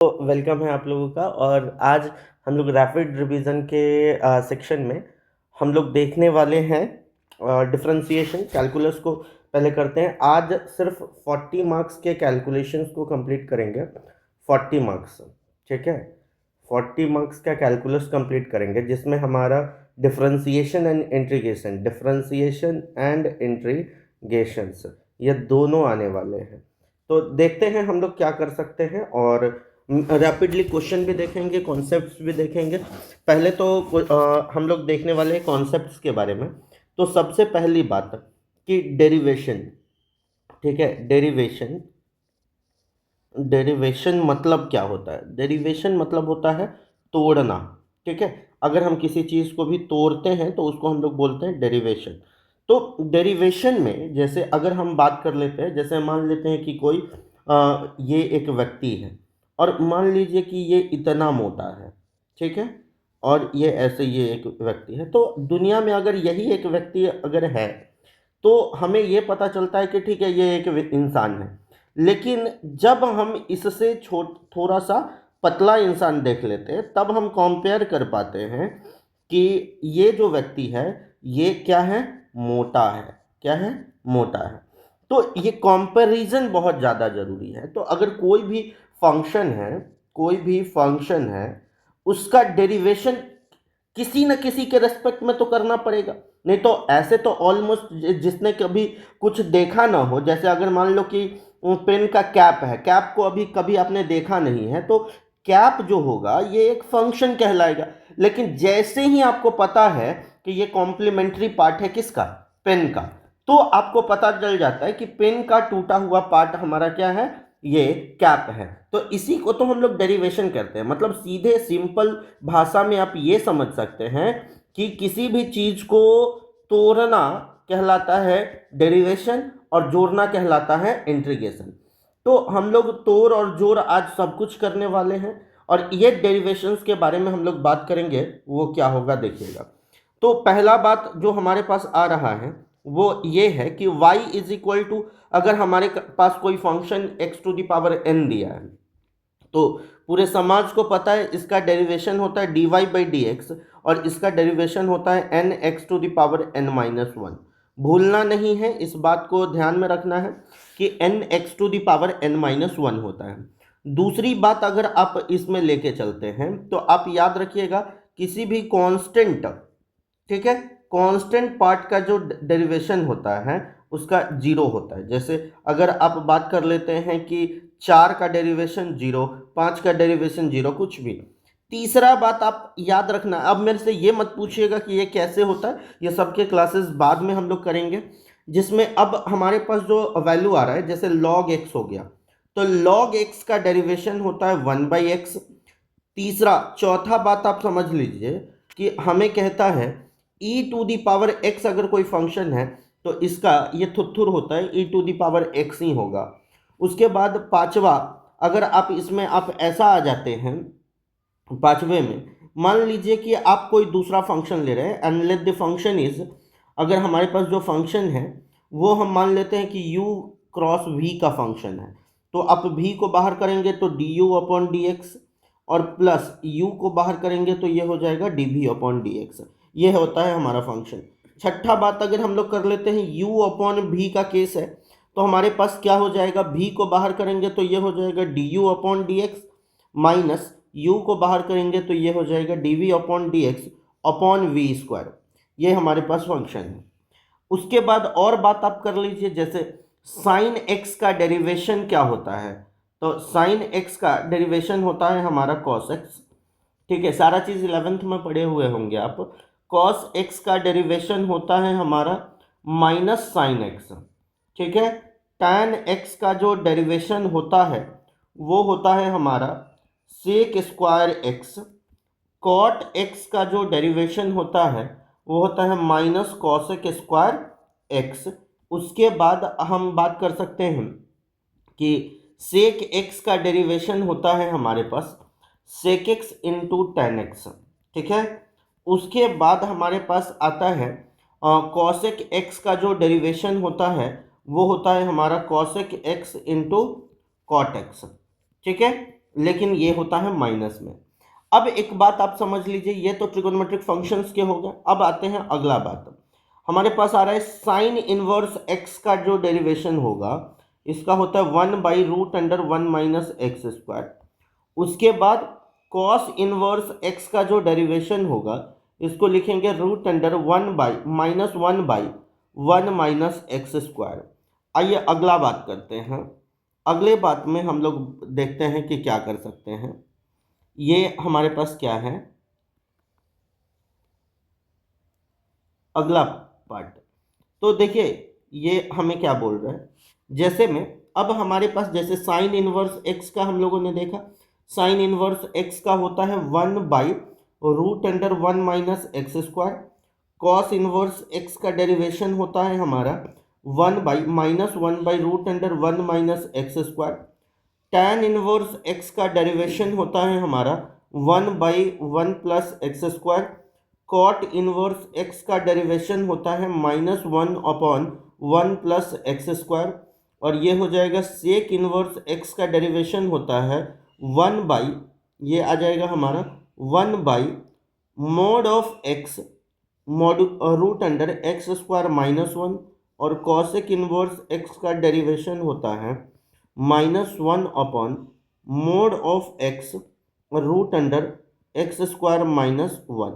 तो वेलकम है आप लोगों का। और आज हम लोग रैपिड रिवीजन के सेक्शन में हम लोग देखने वाले हैं डिफरेंशिएशन। कैलकुलस को पहले करते हैं। आज सिर्फ 40 मार्क्स के कैलकुलेशंस को कंप्लीट करेंगे। 40 मार्क्स, ठीक है। 40 मार्क्स का कैलकुलस कंप्लीट करेंगे जिसमें हमारा डिफरेंशिएशन एंड इंटीग्रेशंस ये दोनों आने वाले हैं। तो देखते हैं हम लोग क्या कर सकते हैं और रैपिडली क्वेश्चन भी देखेंगे, कॉन्सेप्ट्स भी देखेंगे। पहले तो हम लोग देखने वाले हैं कॉन्सेप्ट्स के बारे में। तो सबसे पहली बात कि डेरिवेशन, ठीक है। डेरिवेशन डेरिवेशन मतलब क्या होता है? डेरिवेशन मतलब होता है तोड़ना, ठीक है। अगर हम किसी चीज़ को भी तोड़ते हैं तो उसको हम लोग बोलते हैं डेरिवेशन। तो डेरिवेशन में जैसे अगर हम बात कर लेते हैं, जैसे मान लेते हैं कि कोई ये एक व्यक्ति है और मान लीजिए कि ये इतना मोटा है, ठीक है। और ये ऐसे ये एक व्यक्ति है। तो दुनिया में अगर यही एक व्यक्ति अगर है तो हमें ये पता चलता है कि ठीक है ये एक इंसान है। लेकिन जब हम इससे थोड़ा सा पतला इंसान देख लेते हैं तब हम कंपेयर कर पाते हैं कि ये जो व्यक्ति है ये क्या है, मोटा है। क्या है? मोटा है। तो ये कंपैरिजन बहुत ज़्यादा ज़रूरी है। तो अगर कोई भी फंक्शन है उसका डेरिवेशन किसी न किसी के रेस्पेक्ट में तो करना पड़ेगा। नहीं तो ऐसे तो ऑलमोस्ट जिसने कभी कुछ देखा ना हो, जैसे अगर मान लो कि पेन का कैप है, कैप को अभी कभी आपने देखा नहीं है तो कैप जो होगा ये एक फंक्शन कहलाएगा। लेकिन जैसे ही आपको पता है कि ये कॉम्प्लीमेंट्री पार्ट है किसका, पेन का, तो आपको पता चल जाता है कि पेन का टूटा हुआ पार्ट हमारा क्या है, ये कैप है। तो इसी को तो हम लोग डेरिवेशन करते हैं। मतलब सीधे सिंपल भाषा में आप ये समझ सकते हैं कि किसी भी चीज को तोड़ना कहलाता है डेरिवेशन और जोड़ना कहलाता है इंटीग्रेशन। तो हम लोग तोड़ और जोड़ आज सब कुछ करने वाले हैं और ये डेरिवेशंस के बारे में हम लोग बात करेंगे, वो क्या होगा देखिएगा। तो पहला बात जो हमारे पास आ रहा है वो ये है कि y इज इक्वल टू, अगर हमारे पास कोई function x to the power n दिया है तो पूरे समाज को पता है इसका डेरिवेशन होता है dy बाई डी एक्स और इसका डेरिवेशन होता है n x to the power n minus one. भूलना नहीं है, इस बात को ध्यान में रखना है कि n x to the power n minus one होता है। दूसरी बात अगर आप इसमें लेके चलते हैं तो आप याद रखिएगा किसी भी कांस्टेंट, ठीक है, कांस्टेंट पार्ट का जो डेरिवेशन होता है उसका जीरो होता है। जैसे अगर आप बात कर लेते हैं कि 4 का डेरिवेशन जीरो, 5 का डेरिवेशन जीरो, कुछ भी। तीसरा बात आप याद रखना, अब मेरे से ये मत पूछिएगा कि ये कैसे होता है, ये सबके क्लासेस बाद में हम लोग करेंगे। जिसमें अब हमारे पास जो वैल्यू आ रहा है जैसे log x हो गया, तो log x का डेरिवेशन होता है 1/x। तीसरा चौथा बात आप समझ लीजिए कि हमें कहता है e to the power x, अगर कोई फंक्शन है तो इसका ये थुत्थुर होता है e to the power x ही होगा। उसके बाद पांचवा, अगर आप इसमें आप ऐसा आ जाते हैं पांचवे में, मान लीजिए कि आप कोई दूसरा फंक्शन ले रहे हैं and let the function is, अगर हमारे पास जो फंक्शन है वो हम मान लेते हैं कि u क्रॉस v का फंक्शन है, तो आप v को बाहर करेंगे तो du अपॉन डी एक्स और प्लस u को बाहर करेंगे तो ये हो जाएगा dv अपॉन डी एक्स। ये होता है हमारा फंक्शन। छठा बात अगर हम लोग कर लेते हैं u अपॉन v का केस है तो हमारे पास क्या हो जाएगा, v को बाहर करेंगे तो ये हो जाएगा du upon d x minus u को बाहर करेंगे तो ये हो जाएगा dv upon d x upon v square. ये हमारे पास फंक्शन है। उसके बाद और बात आप कर लीजिए, जैसे साइन एक्स का डेरिवेशन क्या होता है, तो साइन एक्स का डेरिवेशन होता है हमारा कॉस एक्स। ठीक है, सारा चीज़ 11th में पढ़े हुए होंगे आप। कॉस एक्स का डेरिवेशन होता है हमारा माइनस साइन एक्स, ठीक है। टैन एक्स का जो डेरिवेशन होता है वो होता है हमारा sec square x. Cot x का जो डेरिवेशन होता है वो होता है माइनस कॉसेक स्क्वायर एक्स। उसके बाद हम बात कर सकते हैं कि सेक एक्स का डेरिवेशन होता है हमारे पास sec x into ten x, ठीक है। उसके बाद हमारे पास आता है कॉसेक एक्स का जो डेरिवेशन होता है वो होता है हमारा cosec x into cot x, ठीक है। लेकिन ये होता है माइनस में। अब एक बात आप समझ लीजिए, ये तो ट्रिगोनोमेट्रिक फंक्शंस के हो गए। अब आते हैं अगला बात, हमारे पास आ रहा है साइन इनवर्स एक्स का जो डेरिवेशन होगा इसका होता है 1/√(1 - उसके बाद कॉस इनवर्स एक्स का जो डेरिवेशन होगा इसको लिखेंगे (1/(1 - 1 - आइए अगला बात करते हैं। अगले बात में हम लोग देखते हैं कि क्या कर सकते हैं। ये हमारे पास क्या है, अगला पार्ट। तो देखिए ये हमें क्या बोल रहा है, जैसे में अब हमारे पास जैसे साइन इनवर्स एक्स का हम लोगों ने देखा, साइन इनवर्स एक्स का होता है 1/√(1 - कॉस इनवर्स एक्स का डेरिवेशन होता है हमारा 1/(1 - 1 - टैन इनवर्स एक्स का डेरिवेशन होता है हमारा 1/(1 + कॉट इनवर्स एक्स का डेरिवेशन होता है -1/(1 + और ये हो जाएगा सेक इनवर्स एक्स का डेरिवेशन होता है 1/ ये आ जाएगा हमारा 1/mod ऑफ एक्स (√(x²-1) और कॉसेक इनवर्स एक्स का डेरिवेशन होता है -1/mod ऑफ एक्स (√(x²-1).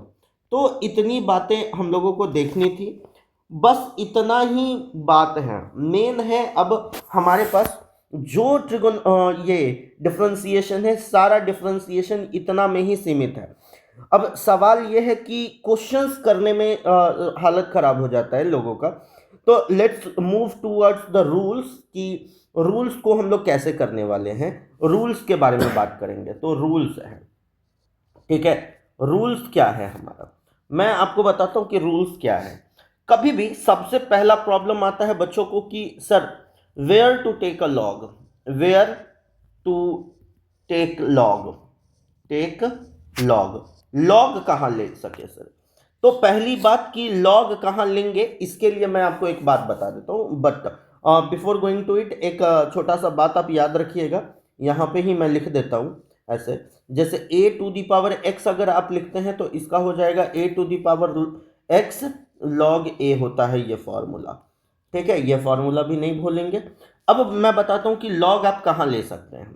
तो इतनी बातें हम लोगों को देखनी थी, बस इतना ही बात है, मेन है अब हमारे पास जो ये डिफरेंशिएशन है, सारा डिफरेंशिएशन इतना में ही सीमित है। अब सवाल यह है कि क्वेश्चंस करने में हालत खराब हो जाता है लोगों का। तो let's move towards the rules कि रूल्स को हम लोग कैसे करने वाले हैं, रूल्स के बारे में बात करेंगे। तो रूल्स है, ठीक है, रूल्स क्या है हमारा, मैं आपको बताता हूं कि रूल्स क्या है। कभी भी सबसे पहला प्रॉब्लम आता है बच्चों को कि sir where to take a log, where to take log, take log, log कहाँ ले सके सर। तो पहली बात कि लॉग कहाँ लेंगे, इसके लिए मैं आपको एक बात बता देता हूँ, but before going to it एक छोटा सा बात आप याद रखिएगा, यहाँ पे ही मैं लिख देता हूँ ऐसे। जैसे a⁴x अगर आप लिखते हैं तो इसका हो जाएगा a⁴x log a होता है ये फॉर्मूला, ठीक है, ये फॉर्मूला भी नहीं भूलेंगे। अब मैं बताता हूँ कि लॉग आप कहाँ ले सकते हैं।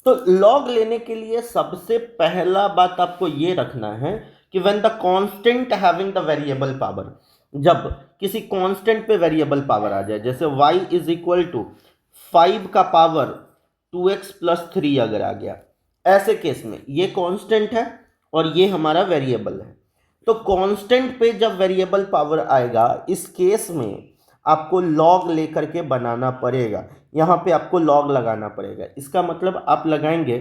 तो लॉग लेने के लिए सबसे पहला बात आपको ये रखना है कि when the constant having the variable power, जब किसी कांस्टेंट पे वेरिएबल पावर आ जाए, जैसे y = 5 का पावर 2x + 3 अगर आ गया, ऐसे केस में ये कांस्टेंट है और ये हमारा वेरिएबल है। तो कांस्टेंट पे जब वेरिएबल पावर आएगा इस केस में आपको लॉग लेकर के बनाना पड़ेगा, यहाँ पे आपको लॉग लगाना पड़ेगा। इसका मतलब आप लगाएंगे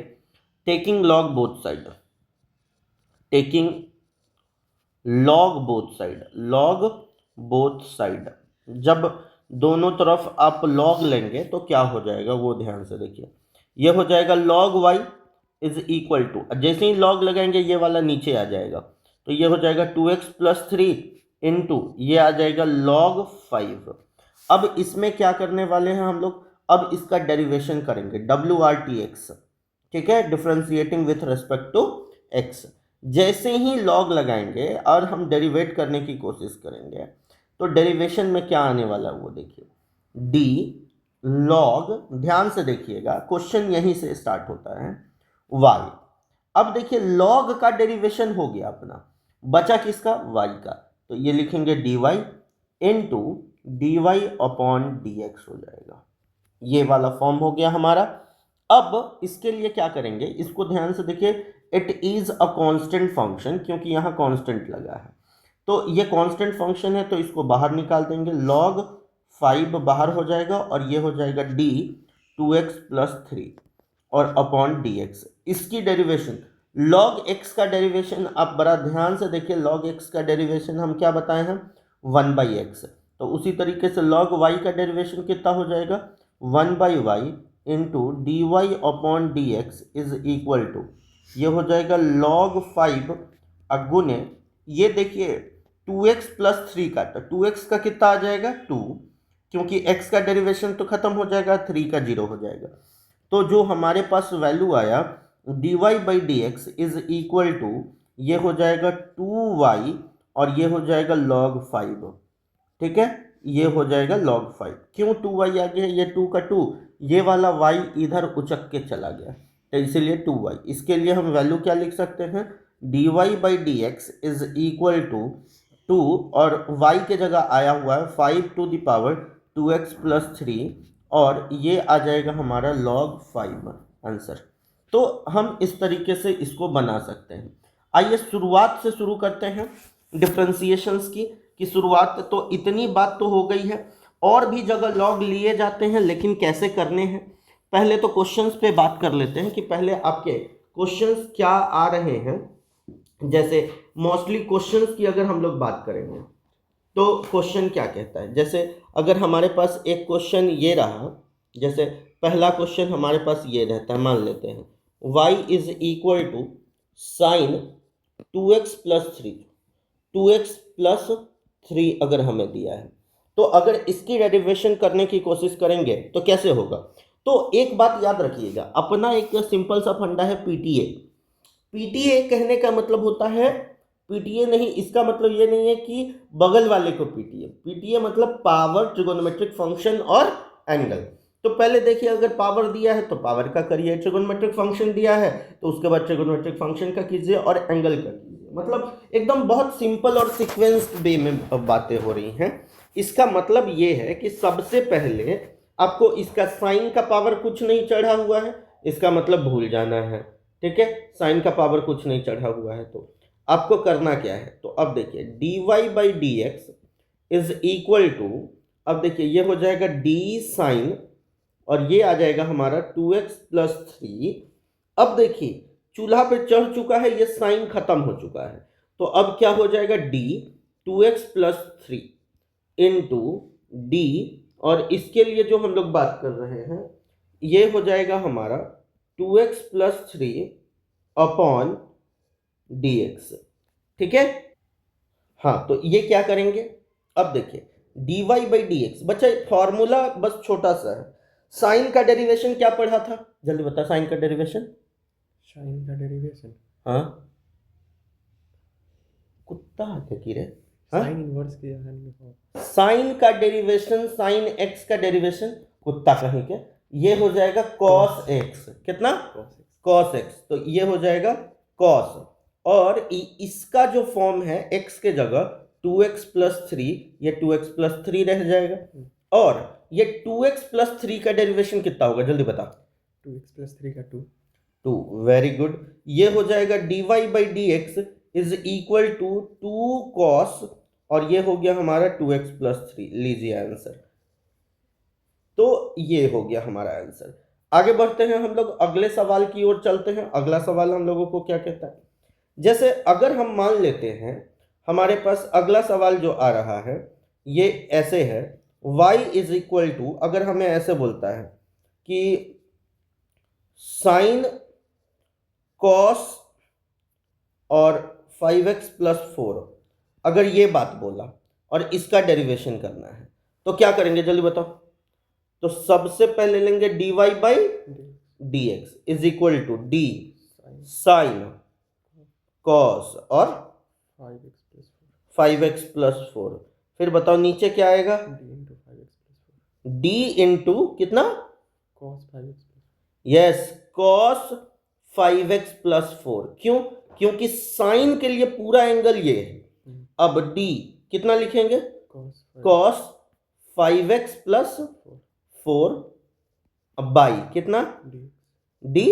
taking log both side, taking log both side, log both side. जब दोनों तरफ आप लॉग लेंगे तो क्या हो जाएगा वो ध्यान से देखिए, ये हो जाएगा log y = जैसे ही लॉग लगाएंगे ये वाला नीचे आ जाएगा, तो ये हो जाएगा 2x + 3 इंटू ये आ जाएगा log 5। अब इसमें क्या करने वाले हैं हम लोग, अब इसका डेरिवेशन करेंगे WRTX, ठीक है, differentiating with respect to x। जैसे ही लॉग लगाएंगे और हम डेरिवेट करने की कोशिश करेंगे तो डेरिवेशन में क्या आने वाला है वो देखिए, d लॉग, ध्यान से देखिएगा क्वेश्चन यहीं से स्टार्ट होता है, y। अब देखिए लॉग का डेरिवेशन हो गया अपना, बचा किसका, y का, तो ये लिखेंगे dy इंटू dy/dx हो जाएगा, ये वाला फॉर्म हो गया हमारा। अब इसके लिए क्या करेंगे, इसको ध्यान से देखिए, it is a constant function, क्योंकि यहाँ कांस्टेंट लगा है तो ये कांस्टेंट फंक्शन है, तो इसको बाहर निकाल देंगे, log 5 बाहर हो जाएगा और ये हो जाएगा d 2x + 3 और अपॉन dx। इसकी डेरिवेशन log x का डेरिवेशन आप बड़ा ध्यान से देखिए, log x का डेरिवेशन हम क्या बताए हैं 1/x, तो उसी तरीके से log y का डेरिवेशन कितना हो जाएगा 1/y इंटू dy/dx = ये हो जाएगा log 5 अगुने, ये देखिए 2x + 3 का, तो 2x का कितना आ जाएगा 2, क्योंकि x का डेरिवेशन तो खत्म हो जाएगा, 3 का 0 हो जाएगा, तो जो हमारे पास वैल्यू आया dy by d x is equal to, ये हो जाएगा 2y और ये हो जाएगा log 5। ठीक है, ये हो जाएगा log 5। क्यों 2y आ गया? ये 2 का 2, ये वाला y इधर उचक के चला गया, तो इसीलिए 2y। इसके लिए हम वैल्यू क्या लिख सकते हैं? dy by d x is equal to 2 और y के जगह आया हुआ है 5 to the power 2x plus 3 और ये आ जाएगा हमारा log 5 आंसर। तो हम इस तरीके से इसको बना सकते हैं। आइए शुरुआत से शुरू करते हैं डिफरेंशिएशंस की शुरुआत। तो इतनी बात तो हो गई है, और भी जगह लॉग लिए जाते हैं, लेकिन कैसे करने हैं पहले तो क्वेश्चंस पे बात कर लेते हैं कि पहले आपके क्वेश्चंस क्या आ रहे हैं। जैसे मोस्टली क्वेश्चंस की अगर हम लोग बात करेंगे तो क्वेश्चन क्या कहता है, जैसे अगर हमारे पास एक क्वेश्चन ये रहा, जैसे पहला क्वेश्चन हमारे पास ये रहता है, मान लेते हैं y is equal to sine 2x plus 3, 2x plus 3 अगर हमें दिया है, तो अगर इसकी डेरिवेशन करने की कोशिश करेंगे तो कैसे होगा? तो एक बात याद रखिएगा, अपना एक सिंपल सा फंडा है पीटीए। पीटीए कहने का मतलब होता है, पीटीए नहीं, इसका मतलब ये नहीं है कि बगल वाले को पीटीए। पीटीए मतलब पावर, ट्रिगोनोमेट्रिक फंक्शन और एंगल। तो पहले देखिए, अगर पावर दिया है तो पावर का करिए, ट्रिगोनोमेट्रिक फंक्शन दिया है तो उसके बाद ट्रिगोनोमेट्रिक फंक्शन का कीजिए और एंगल का कीजिए। मतलब एकदम बहुत सिंपल और सीक्वेंस्ड वे में बातें हो रही हैं। इसका मतलब ये है कि सबसे पहले आपको इसका साइन का पावर कुछ नहीं चढ़ा हुआ है, इसका मतलब भूल जाना है। ठीक है, साइन का पावर कुछ नहीं चढ़ा हुआ है तो आपको करना क्या है? तो अब देखिए dy by d x is equal to, अब देखिए ये हो जाएगा d साइन और ये आ जाएगा हमारा 2x प्लस 3। अब देखिए चूल्हा पे चढ़ चुका है, ये साइन खत्म हो चुका है, तो अब क्या हो जाएगा d 2x plus 3 into D, और इसके लिए जो हम लोग बात कर रहे हैं ये हो जाएगा हमारा 2x प्लस 3 अपॉन dx। ठीक है, हाँ तो ये क्या करेंगे? अब देखिए dy बाई डी एक्स, बच्चा फॉर्मूला बस छोटा सा है। साइन का डेरिवेशन क्या पढ़ा था, जल्दी बता। साइन का डेरिवेशन, साइन का डेरिवेशन, हाँ कुत्ता है कि रे, हाँ साइन इनवर्स किया, साइन का डेरिवेशन, साइन एक्स का डेरिवेशन, कुत्ता कहीं के, ये हो जाएगा cos x। कितना? cos x, तो ये हो जाएगा cos, और इसका जो फॉर्म है x के जगह 2x प्लस 3, ये 2x प्लस 3 रह जाएगा, और ये 2x प्लस 3 का डेरिवेशन कितना होगा, जल्दी बता। 2x प्लस 3 का 2, वेरी गुड। ये हो जाएगा dy by d x is equal to 2 cos, और ये हो गया हमारा 2x प्लस 3। लीजिए आंसर, तो ये हो गया हमारा आंसर। आगे बढ़ते हैं हम लोग, अगले सवाल की ओर चलते हैं। अगला सवाल हम लोगों को क्या कहता है, जैसे अगर हम मान लेते हैं हमारे पास अगला सवाल जो आ रहा है ये ऐसे है, y इज इक्वल टू, अगर हमें ऐसे बोलता है कि साइन कॉस और 5x प्लस 4, अगर ये बात बोला और इसका डेरिवेशन करना है तो क्या करेंगे, जल्दी बताओ। तो सबसे पहले लेंगे dy by d x is equal to d sine cos और 5x प्लस 4, फिर बताओ नीचे क्या आएगा, d इंटू कितना, cos 5x, yes cos 5x plus 4। क्यों? क्योंकि साइन के लिए पूरा एंगल ये है। अब d कितना लिखेंगे, cos 5x प्लस 4 बाई कितना, d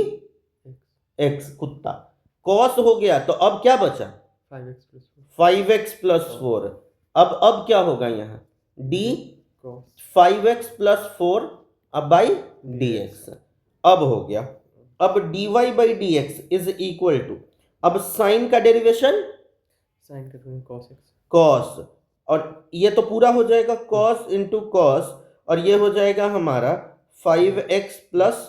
x, कुत्ता cos हो गया, तो अब क्या बचा, 5x प्लस 4। अब क्या होगा यहाँ, d 5x प्लस 4 अब बाई dx, अब हो गया। अब dy by d x is equal to, अब साइन का डेरिवेशन, साइन का cos x, cos, और ये तो पूरा हो जाएगा cos इंटू cos, और ये हो जाएगा हमारा 5x प्लस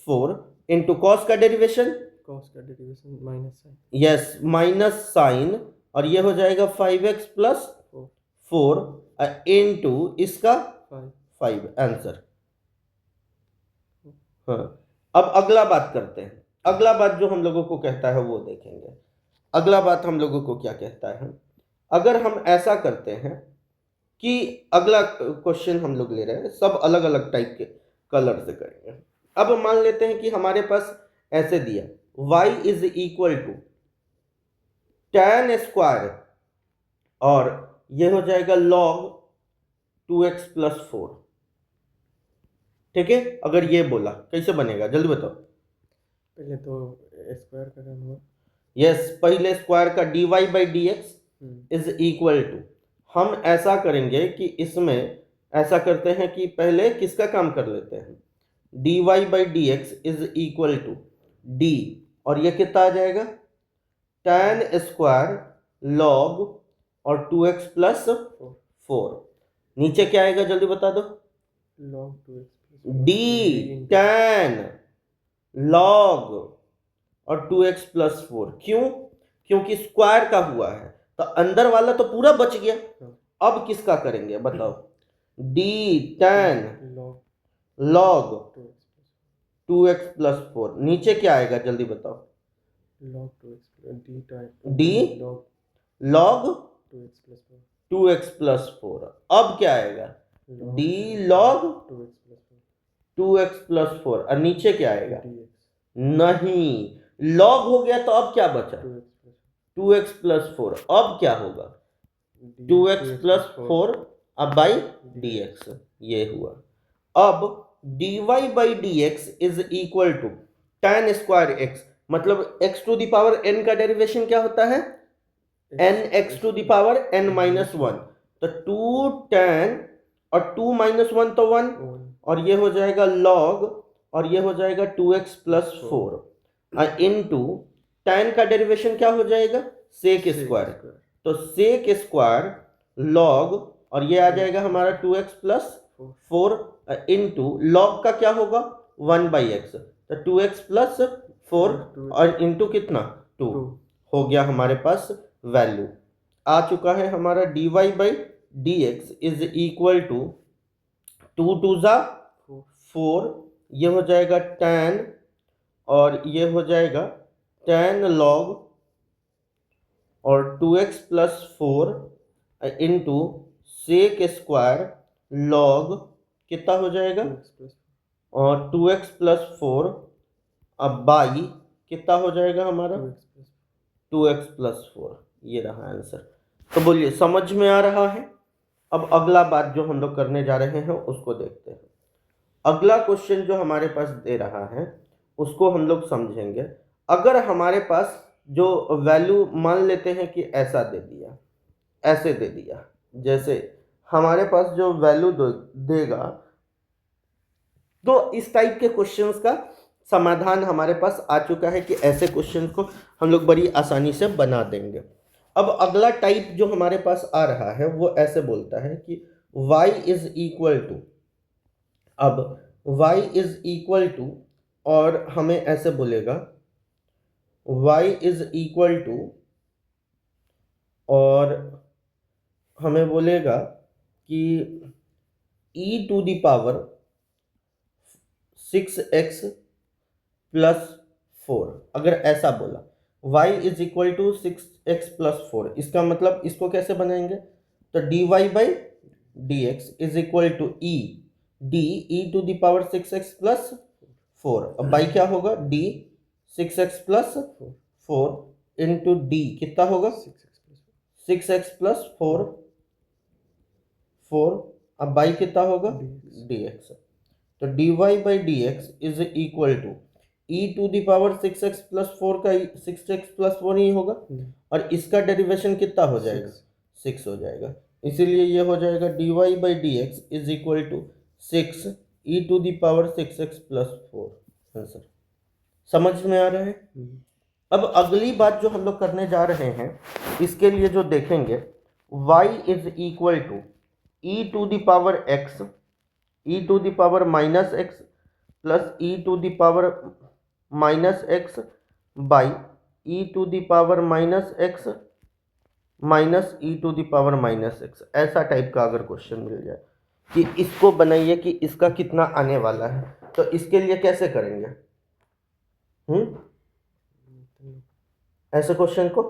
4 इंटू cos का डेरिवेशन, cos का derivation minus sine, yes minus sine, और ये हो जाएगा 5x प्लस 4 इंटू इसका 5 आंसर। हाँ अब अगला बात करते हैं, अगला बात जो हम लोगों को कहता है वो देखेंगे। अगला बात हम लोगों को क्या कहता है, अगर हम ऐसा करते हैं कि अगला क्वेश्चन हम लोग ले रहे हैं, सब अलग अलग टाइप के कलर से करेंगे। अब मान लेते हैं कि हमारे पास ऐसे दिया y is equal to tan square और ये हो जाएगा log 2x प्लस 4। ठीक है, अगर ये बोला कैसे बनेगा जल्दी बताओ। पहले तो स्क्वायर का टर्म हुआ। यस, पहले स्क्वायर का dy by d x is equal to, हम ऐसा करेंगे कि इसमें ऐसा करते हैं कि पहले किसका काम कर लेते हैं, dy by d x is equal to d, और ये कितना आ जाएगा tan स्क्वायर log और 2x प्लस 4। नीचे क्या आएगा जल्दी बता दो, log 2x d tan log और 2x प्लस 4। क्यों, क्योंकि स्क्वायर का हुआ है तो अंदर वाला तो पूरा बच गया। अब किसका करेंगे बताओ, d tan log 2x plus 4। नीचे क्या आएगा जल्दी बताओ, log 2x d log 2x plus 4 2x plus 4। अब क्या आएगा, d log 2x प्लस 4, और नीचे क्या आएगा, नहीं log हो गया तो अब क्या बचा, 2x प्लस 4। अब क्या होगा, 2x प्लस 4 अब बाई dx, ये हुआ। अब dy by dx is equal to tan square x, मतलब x to the power n का डेरिवेशन क्या होता है, n x to the power n minus 1, तो 2 tan और 2 माइनस 1 तो 1, और ये हो जाएगा log और ये हो जाएगा 2x प्लस 4 इनटू tan का डेरिवेशन क्या हो जाएगा, sec स्क्वायर, तो sec स्क्वायर log और ये आ जाएगा हमारा 2x प्लस 4 इनटू log का क्या होगा 1 बाई एक्स, तो 2x प्लस 4 और इनटू कितना 2 हो गया हमारे पास वैल्यू आ चुका है हमारा। dy by d x is equal to 2 to ज़ा 4, ये हो जाएगा tan और ये हो जाएगा tan log और 2x plus 4 into sec square log कितना हो जाएगा, और 2x प्लस 4 अब बाई कितना हो जाएगा हमारा 2x प्लस 4। ये रहा आंसर। तो बोलिए समझ में आ रहा है। अब अगला बात जो हम लोग करने जा रहे हैं उसको देखते हैं। अगला क्वेश्चन जो हमारे पास दे रहा है उसको हम लोग समझेंगे। अगर हमारे पास जो वैल्यू मान लेते हैं कि ऐसा दे दिया, ऐसे दे दिया, जैसे हमारे पास जो वैल्यू देगा, तो इस टाइप के क्वेश्चंस का समाधान हमारे पास आ चुका है कि ऐसे क्वेश्चन को हम लोग बड़ी आसानी से बना देंगे। अब अगला टाइप जो हमारे पास आ रहा है वो ऐसे बोलता है कि y इज इक्वल टू, अब y इज इक्वल टू और हमें ऐसे बोलेगा y इज इक्वल टू और हमें बोलेगा कि e to the power 6x plus 4। अगर ऐसा बोला y is equal to 6x plus 4, इसका मतलब इसको कैसे बनाएंगे, तो dy by d x is equal to e to the power 6x plus 4। अब बाई क्या होगा, d 6x plus 4 into D कितना होगा 6x प्लस 4 अब बाई कितना होगा dx, तो dy by d x is equal to e to the power 6x plus 4 का 6x प्लस 4 ही होगा, और इसका डेरिवेशन कितना हो जाएगा 6 हो जाएगा, इसीलिए ये हो जाएगा dy by d x is equal to 6 e to the power 6x plus 4। Answer समझ में आ रहा है। अब अगली बात जो हम लोग करने जा रहे हैं इसके लिए जो देखेंगे, y is equal to e to the power x, e to the power minus x plus e to the power minus x by e to the power minus x minus e to the power minus x. ऐसा type का अगर question मिल जाए कि इसको बनाइए कि इसका कितना आने वाला है, तो इसके लिए कैसे करेंगे, ऐसे क्वेश्चन को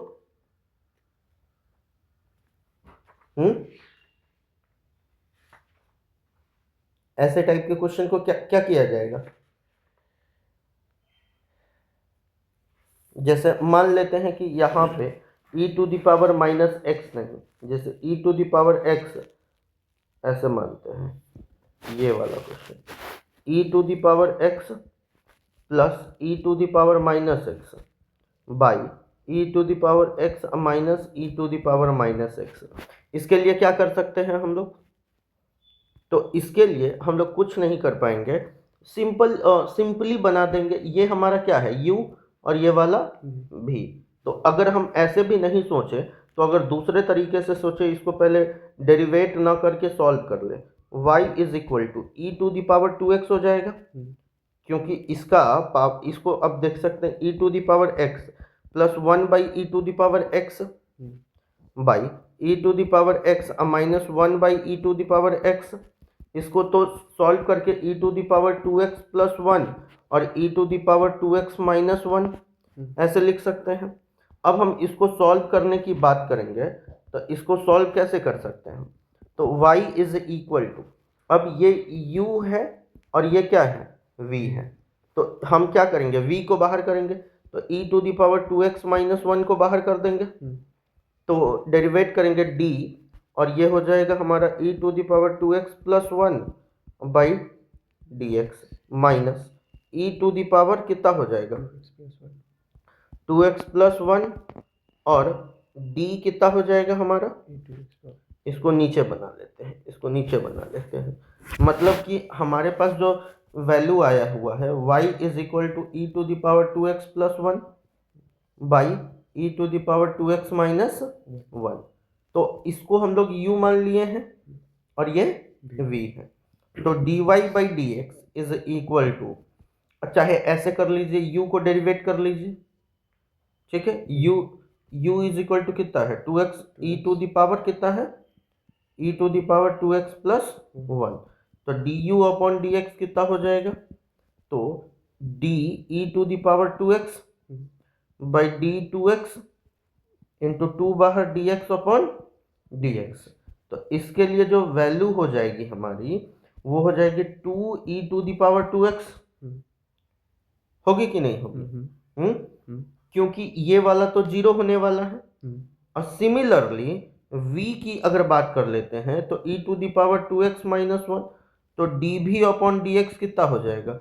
ऐसे टाइप के क्वेश्चन को क्या क्या किया जाएगा? जैसे मान लेते हैं कि यहाँ पे e to the power minus x नहीं, जैसे e to the power x ऐसे मानते हैं, ये वाला question e to the power x plus e to the power minus x by e to the power x minus e to the power minus x. इसके लिए क्या कर सकते हैं हम लोग? तो इसके लिए हम लोग कुछ नहीं कर पाएंगे, सिंपली बना देंगे। ये हमारा क्या है? u और ये वाला v। तो अगर हम ऐसे भी नहीं सोचे तो अगर दूसरे तरीके से सोचे, इसको पहले डेरिवेट ना करके सॉल्व कर ले, y is equal to e to the power 2x हो जाएगा, क्योंकि इसको अब देख सकते हैं e to the power x plus 1 by e to the power x by e to the power x minus 1 by e to the power x। इसको तो सॉल्व करके e to the power 2x plus 1 और e to the power 2x minus 1 ऐसे लिख सकते हैं। अब हम इसको सॉल्व करने की बात करेंगे, तो इसको सॉल्व कैसे कर सकते हैं? तो y इज इक्वल टू, अब ये u है और ये क्या है? v है। तो हम क्या करेंगे? v को बाहर करेंगे, तो e to the power 2x minus 1 को बाहर कर देंगे, तो डेरिवेट करेंगे d, और ये हो जाएगा हमारा e to the power 2x plus 1 by dx minus e to the power कितना हो जाएगा? 2x प्लस 1 और d कितना हो जाएगा हमारा? इसको नीचे बना लेते हैं, इसको नीचे बना लेते हैं। मतलब कि हमारे पास जो वैल्यू आया हुआ है y is equal to e to the power 2x plus 1 by e to the power 2x minus 1। तो इसको हम लोग u मान लिए हैं और ये v है। तो dy by d x is equal to, चाहे ऐसे कर लीजिए, u को डेरिवेट कर लीजिए, ठीक है। u इज इक्वल टू कितना है? 2x E to the power कितना है? E to the power 2x plus 1। तो du अपॉन dx कितना हो जाएगा? तो d e to the power 2x by d 2x into 2 बाहर dx अपॉन dx। तो इसके लिए जो वैल्यू हो जाएगी हमारी, वो हो जाएगी 2 ई टू द पावर 2x। होगी कि नहीं होगी? क्योंकि ये वाला तो 0 होने वाला है। और सिमिलरली v की अगर बात कर लेते हैं, तो e to the power 2x minus 1, तो dv अपॉन dx कितना हो जाएगा?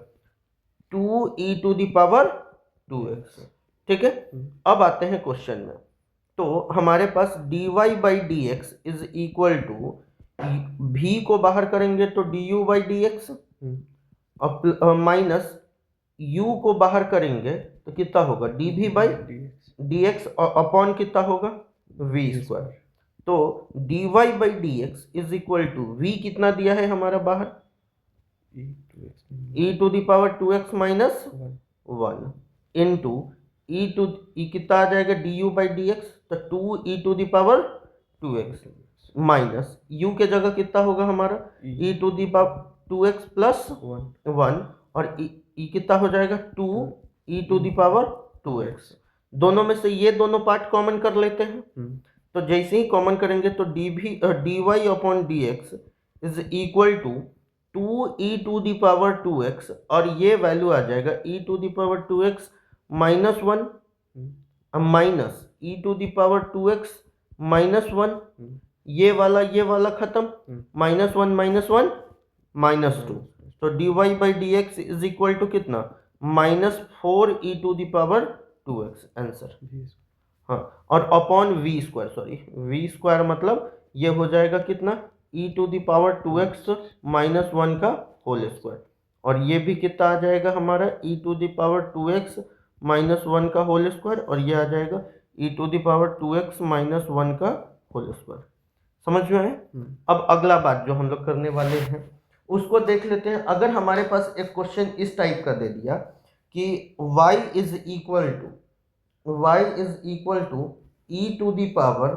2 e to the power 2x, ठीक है। अब आते हैं क्वेश्चन में। तो हमारे पास dy by d x is equal to, v को बाहर करेंगे तो du बाई डी एक्स और माइनस u को बाहर करेंगे तो कितना होगा? dv बाई dx अपॉन कितना होगा? v square. तो dy by dx is equal to, v कितना दिया है हमारा बाहर? e to the power 2x minus 1 into e कितना आ जाएगा? du बाई dx, तो 2 e to the power 2x minus u के जगह कितना होगा हमारा? e to the power 2x plus 1 और e कितना हो जाएगा? 2 e to the power 2x। दोनों में से ये दोनों पार्ट कॉमन कर लेते हैं। तो जैसे ही कॉमन करेंगे तो dy upon dx is equal to 2 e to the power 2x, और ये वैल्यू आ जाएगा e to the power 2x minus 1 minus e to the power 2x minus 1, ये वाला खत्म, माइनस 1 माइनस 2। तो dy by d x is equal to कितना? Minus 4 e to the power 2x answer. हाँ, और upon v square, sorry v square मतलब ये हो जाएगा कितना? e to the power 2x minus 1 का होल स्क्वायर, और ये भी कितना आ जाएगा हमारा? e to the power 2x minus 1 का होल स्क्वायर, और ये आ जाएगा e to the power 2x minus 1 का होल स्क्वायर। समझ में आए? अब अगला बात जो हम लोग करने वाले हैं उसको देख लेते हैं। अगर हमारे पास एक क्वेश्चन इस टाइप का दे दिया कि y is equal to e to the power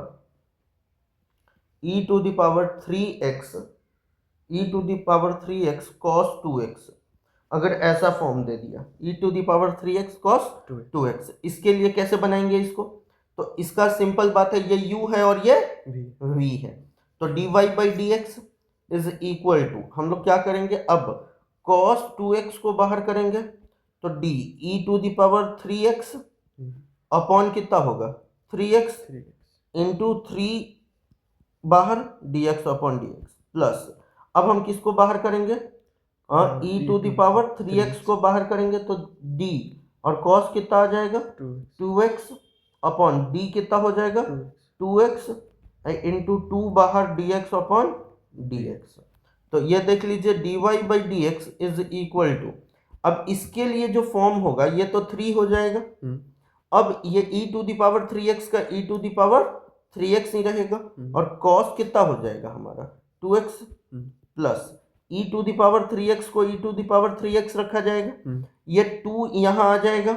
3x cos 2x अगर ऐसा फॉर्म दे दिया e⁻3x cos 2x, इसके लिए कैसे बनाएंगे इसको? तो इसका सिंपल बात है, ये u है और ये v है, तो dy/dx इज इक्वल टू, हम लोग क्या करेंगे अब, cos 2x को बाहर करेंगे तो d e⁻3x अपॉन कितना होगा 3x इंटू 3 बाहर dx अपॉन dx प्लस, अब हम किसको बाहर करेंगे, e⁻3x को बाहर करेंगे तो d और cos कितना आ जाएगा 2x अपॉन d कितना हो जाएगा 2x इंटू 2 बाहर dx अपॉन dx। तो ये देख लीजिए dy/dx इज इक्वल टू, अब इसके लिए जो फॉर्म होगा ये तो 3 हो जाएगा, अब ये e⁻3x का e⁻3x ही रहेगा और cos कितना हो जाएगा हमारा 2x प्लस e⁻3x को e⁻3x रखा जाएगा, ये 2 यहाँ आ जाएगा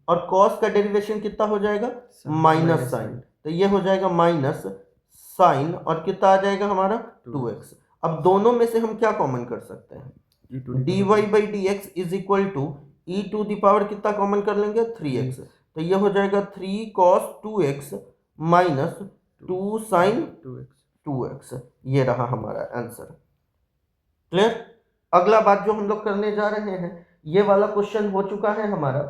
और cos का डेरिवेशन कितना हो जाएगा माइनस साइन, तो ये हो जाएगा माइनस साइन और कितना आ जाएगा हमारा 2x। अब दोनों में से हम क्या कॉमन कर सकते हैं, dy/dx is equal to e⁻ कितना कॉमन कर लेंगे 3x, तो ये हो जाएगा 3 cos 2x minus 2 sin 2x, ये रहा हमारा आंसर। क्लियर? अगला बात जो हम लोग करने जा रहे हैं, ये वाला क्वेश्चन हो चुका है हमारा,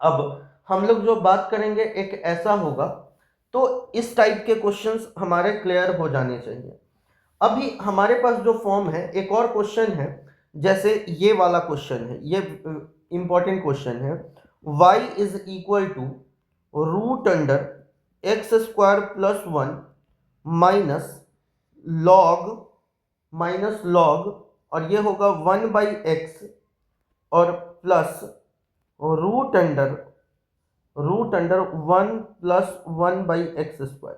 अब हम लोग जो बात करेंगे एक ऐसा होगा, तो इस टाइप के क्वेश्चंस हमारे क्लियर हो जाने चाहिए। अभी हमारे पास जो फॉर्म है, एक और क्वेश्चन है, जैसे ये वाला क्वेश्चन है, ये इंपॉर्टेंट क्वेश्चन है, y is equal to root under x square plus 1 minus log और ये होगा 1/x और plus root under 1 plus 1/x²।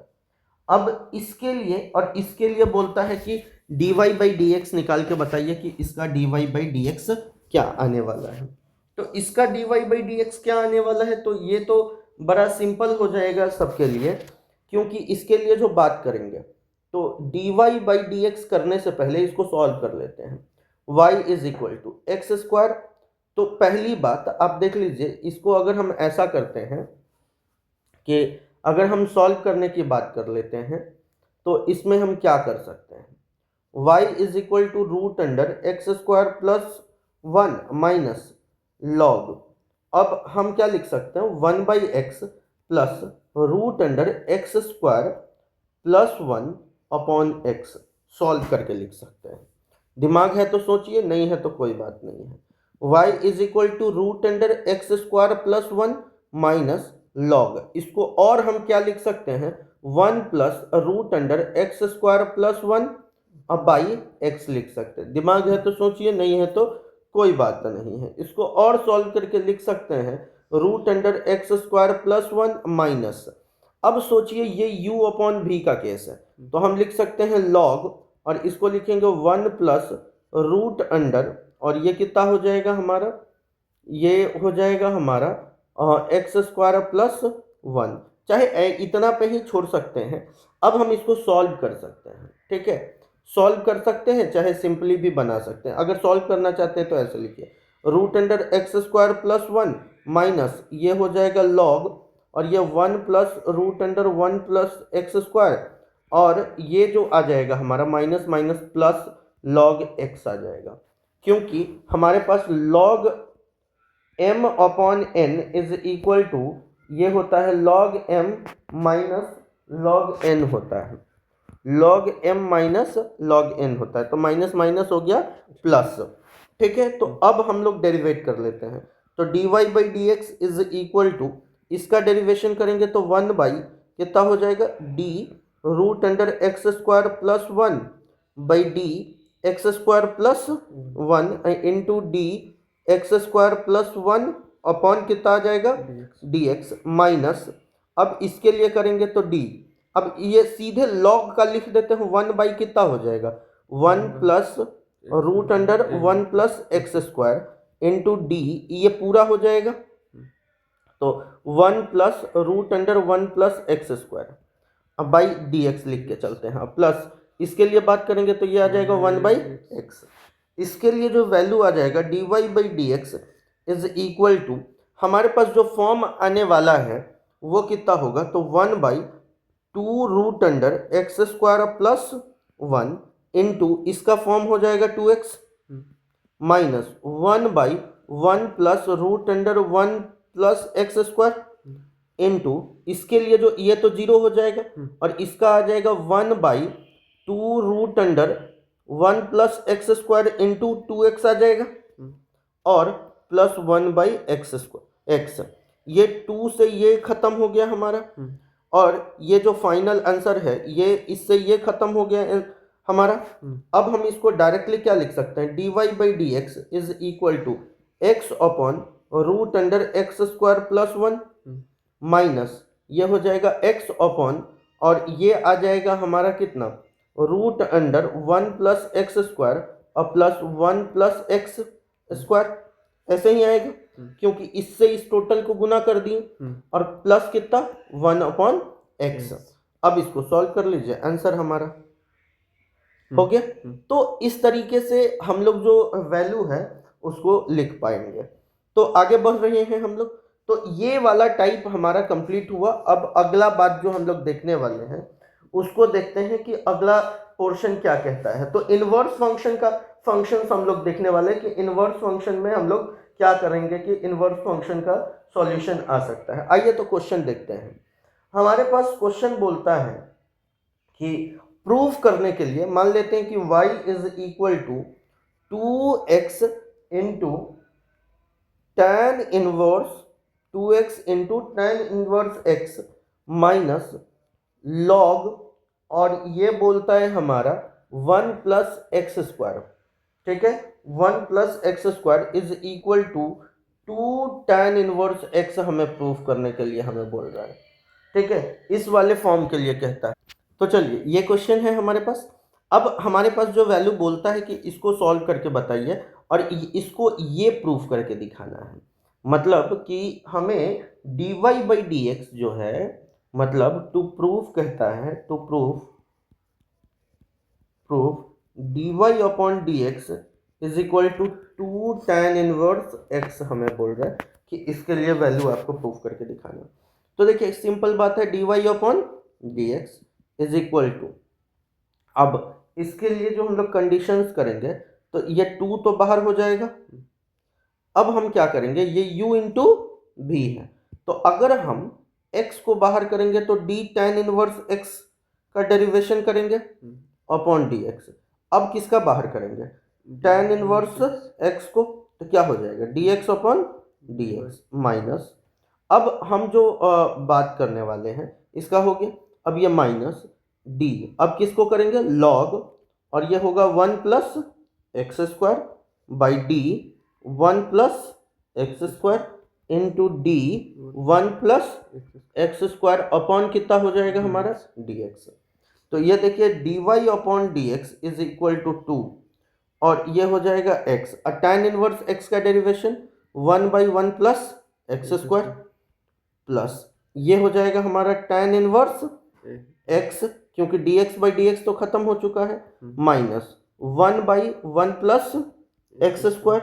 अब इसके लिए और इसके लिए बोलता है कि dy/dx निकाल के बताइए कि इसका dy/dx क्या आने वाला है। तो इसका dy/dx क्या आने वाला है, तो ये तो बड़ा सिंपल हो जाएगा सबके लिए, क्योंकि इसके लिए जो बात करेंगे तो dy/dx करने से पहले इसको सॉल्व कर लेते हैं। y is equal to x square, तो पहली बात आप देख लीजिए, इसको अगर हम ऐसा करते हैं कि अगर हम सॉल्व करने की बात कर लेते हैं तो इसमें हम क्या कर सकते हैं, y is equal to root under x square plus 1 minus log, अब हम क्या लिख सकते हैं 1/x plus root under x square plus 1 upon x, solve करके लिख सकते हैं। दिमाग है तो सोचिए, नहीं है तो कोई बात नहीं है। y is equal to root under x square plus 1 minus log, इसको और हम क्या लिख सकते हैं 1 plus root under x square plus 1 अब बाई x लिख सकते हैं। दिमाग है तो सोचिए, नहीं है तो कोई बात नहीं है। इसको और सॉल्व करके लिख सकते हैं root under x square plus 1 minus, अब सोचिए ये u अपॉन v का केस है, तो हम लिख सकते हैं log और इसको लिखेंगे 1 प्लस रूट अंडर और ये कितना हो जाएगा हमारा, ये हो जाएगा हमारा एक्स स्क्वायर प्लस 1, चाहे इतना पे ही छोड़ सकते हैं। अब हम इसको सॉल्व कर सकते हैं, ठीक है, सॉल्व कर सकते हैं, चाहे सिंपली भी बना सकते हैं। अगर सॉल्व करना चाहते हैं तो ऐसे लिखिए root under x square plus 1 minus ये हो जाएगा log और ये 1 plus root under 1 plus x square और ये जो आ जाएगा हमारा minus minus plus log x आ जाएगा, क्योंकि हमारे पास log m upon n is equal to ये होता है log m minus log n होता है, log m minus log n होता है, तो माइनस माइनस हो गया प्लस, ठीक है। तो अब हम लोग डेरिवेट कर लेते हैं, तो dy/dx इज इक्वल टू, इसका डेरिवेशन करेंगे तो 1 बाई कितना हो जाएगा d root under x square plus 1 by d x square plus 1 into d x square plus 1 upon कितना आ जाएगा dx माइनस, अब इसके लिए करेंगे तो d, अब ये सीधे log का लिख देते हैं 1 बाई कितना हो जाएगा 1 plus root under 1 plus x square into d, ये पूरा हो जाएगा तो 1 plus root under 1 plus x square, अब बाई डी एक्स लिख के चलते हैं, अब प्लस इसके लिए बात करेंगे तो ये आ जाएगा 1/x, इसके लिए जो वैल्यू आ जाएगा dy by d x is equal to, हमारे पास जो फॉर्म आने वाला है वो कितना होगा, तो 1/2√x² प्लस 1 इंटू इसका फॉर्म हो जाएगा 2x minus 1/1 plus √1 plus x² into इसके लिए जो ये तो 0 हो जाएगा और इसका आ जाएगा 1/2√1 प्लस x² इंटू 2x आ जाएगा और प्लस 1/x², x ये 2 से ये खत्म हो गया हमारा और ये जो फाइनल आंसर है ये इससे ये खत्म हो गया हमारा। अब हम इसको डायरेक्टली क्या लिख सकते हैं, dy by d x is equal to x upon √x² plus 1 minus ये हो जाएगा x अपॉन और ये आ जाएगा हमारा कितना, √1 प्लस x² और प्लस 1 प्लस x², ऐसे ही आएगा क्योंकि इससे इस टोटल को गुना कर दिए और प्लस कितना 1/x। अब इसको सॉल्व कर लीजिए, आंसर हमारा हो गया। तो इस तरीके से हम लोग जो वैल्यू है उसको लिख पाएंगे। तो आगे बढ़ रहे हैं हम लोग, तो ये वाला टाइप हमारा कंप्लीट हुआ। अब अगला बात जो हम लोग देखने वाले हैं उसको देखते हैं कि अगला पोर्शन क्या कहता है। तो इनवर्स फंक्शन का फंक्शंस हम लोग देखने वाले हैं कि इनवर्स फंक्शन में हम लोग क्या करेंगे कि इनवर्स फंक्शन का सॉल्यूशन आ सकता है। आइए तो क्वेश्चन देखते हैं। हमारे पास क्वेश्चन बोलता है कि प्रूफ करने के लिए मान लेते हैं कि y is equal to 2x into tan inverse 2x into tan inverse x minus log और ये बोलता है हमारा 1 प्लस x², ठीक है, 1 plus x² is equal to 2 tan inverse x हमें प्रूफ करने के लिए हमें बोल रहा है, ठीक है, इस वाले फॉर्म के लिए कहता है। तो चलिए ये क्वेश्चन है हमारे पास। अब हमारे पास जो वैल्यू बोलता है कि इसको सॉल्व करके बताइए और इसको ये प्रूफ करके दिखाना है। मतलब कि हमें dy बाई डी एक्स जो है, मतलब टू प्रूफ कहता है, to proof dy upon d x is equal to 2 tan inverse x हमें बोल रहा है कि इसके लिए वैल्यू आपको प्रूफ करके दिखाना है। तो देखिए सिंपल बात है, dy upon d x is equal to, अब इसके लिए जो हम लोग कंडीशंस करेंगे तो ये 2 तो बाहर हो जाएगा। अब हम क्या करेंगे, ये u इंटू भी है, तो अगर हम x को बाहर करेंगे तो d tan इनवर्स x का डेरिवेशन करेंगे अपॉन डी एक्स। अब किसका बाहर करेंगे, tan इनवर्स x को, तो क्या हो जाएगा dx upon d x minus, अब हम जो बात करने वाले हैं इसका हो गया, अब ये माइनस d, अब किसको करेंगे log और ये होगा 1 plus x² by d 1 plus x² into d 1 plus x² upon कितना हो जाएगा हमारा dx। तो ये देखिए dy upon d x is equal to 2 और ये हो जाएगा x, और tan इनवर्स x का डेरिवेशन 1/1 प्लस x² प्लस ये हो जाएगा हमारा tan इनवर्स x, क्योंकि dx बाई डी एक्स तो खत्म हो चुका है, माइनस 1/1 प्लस x²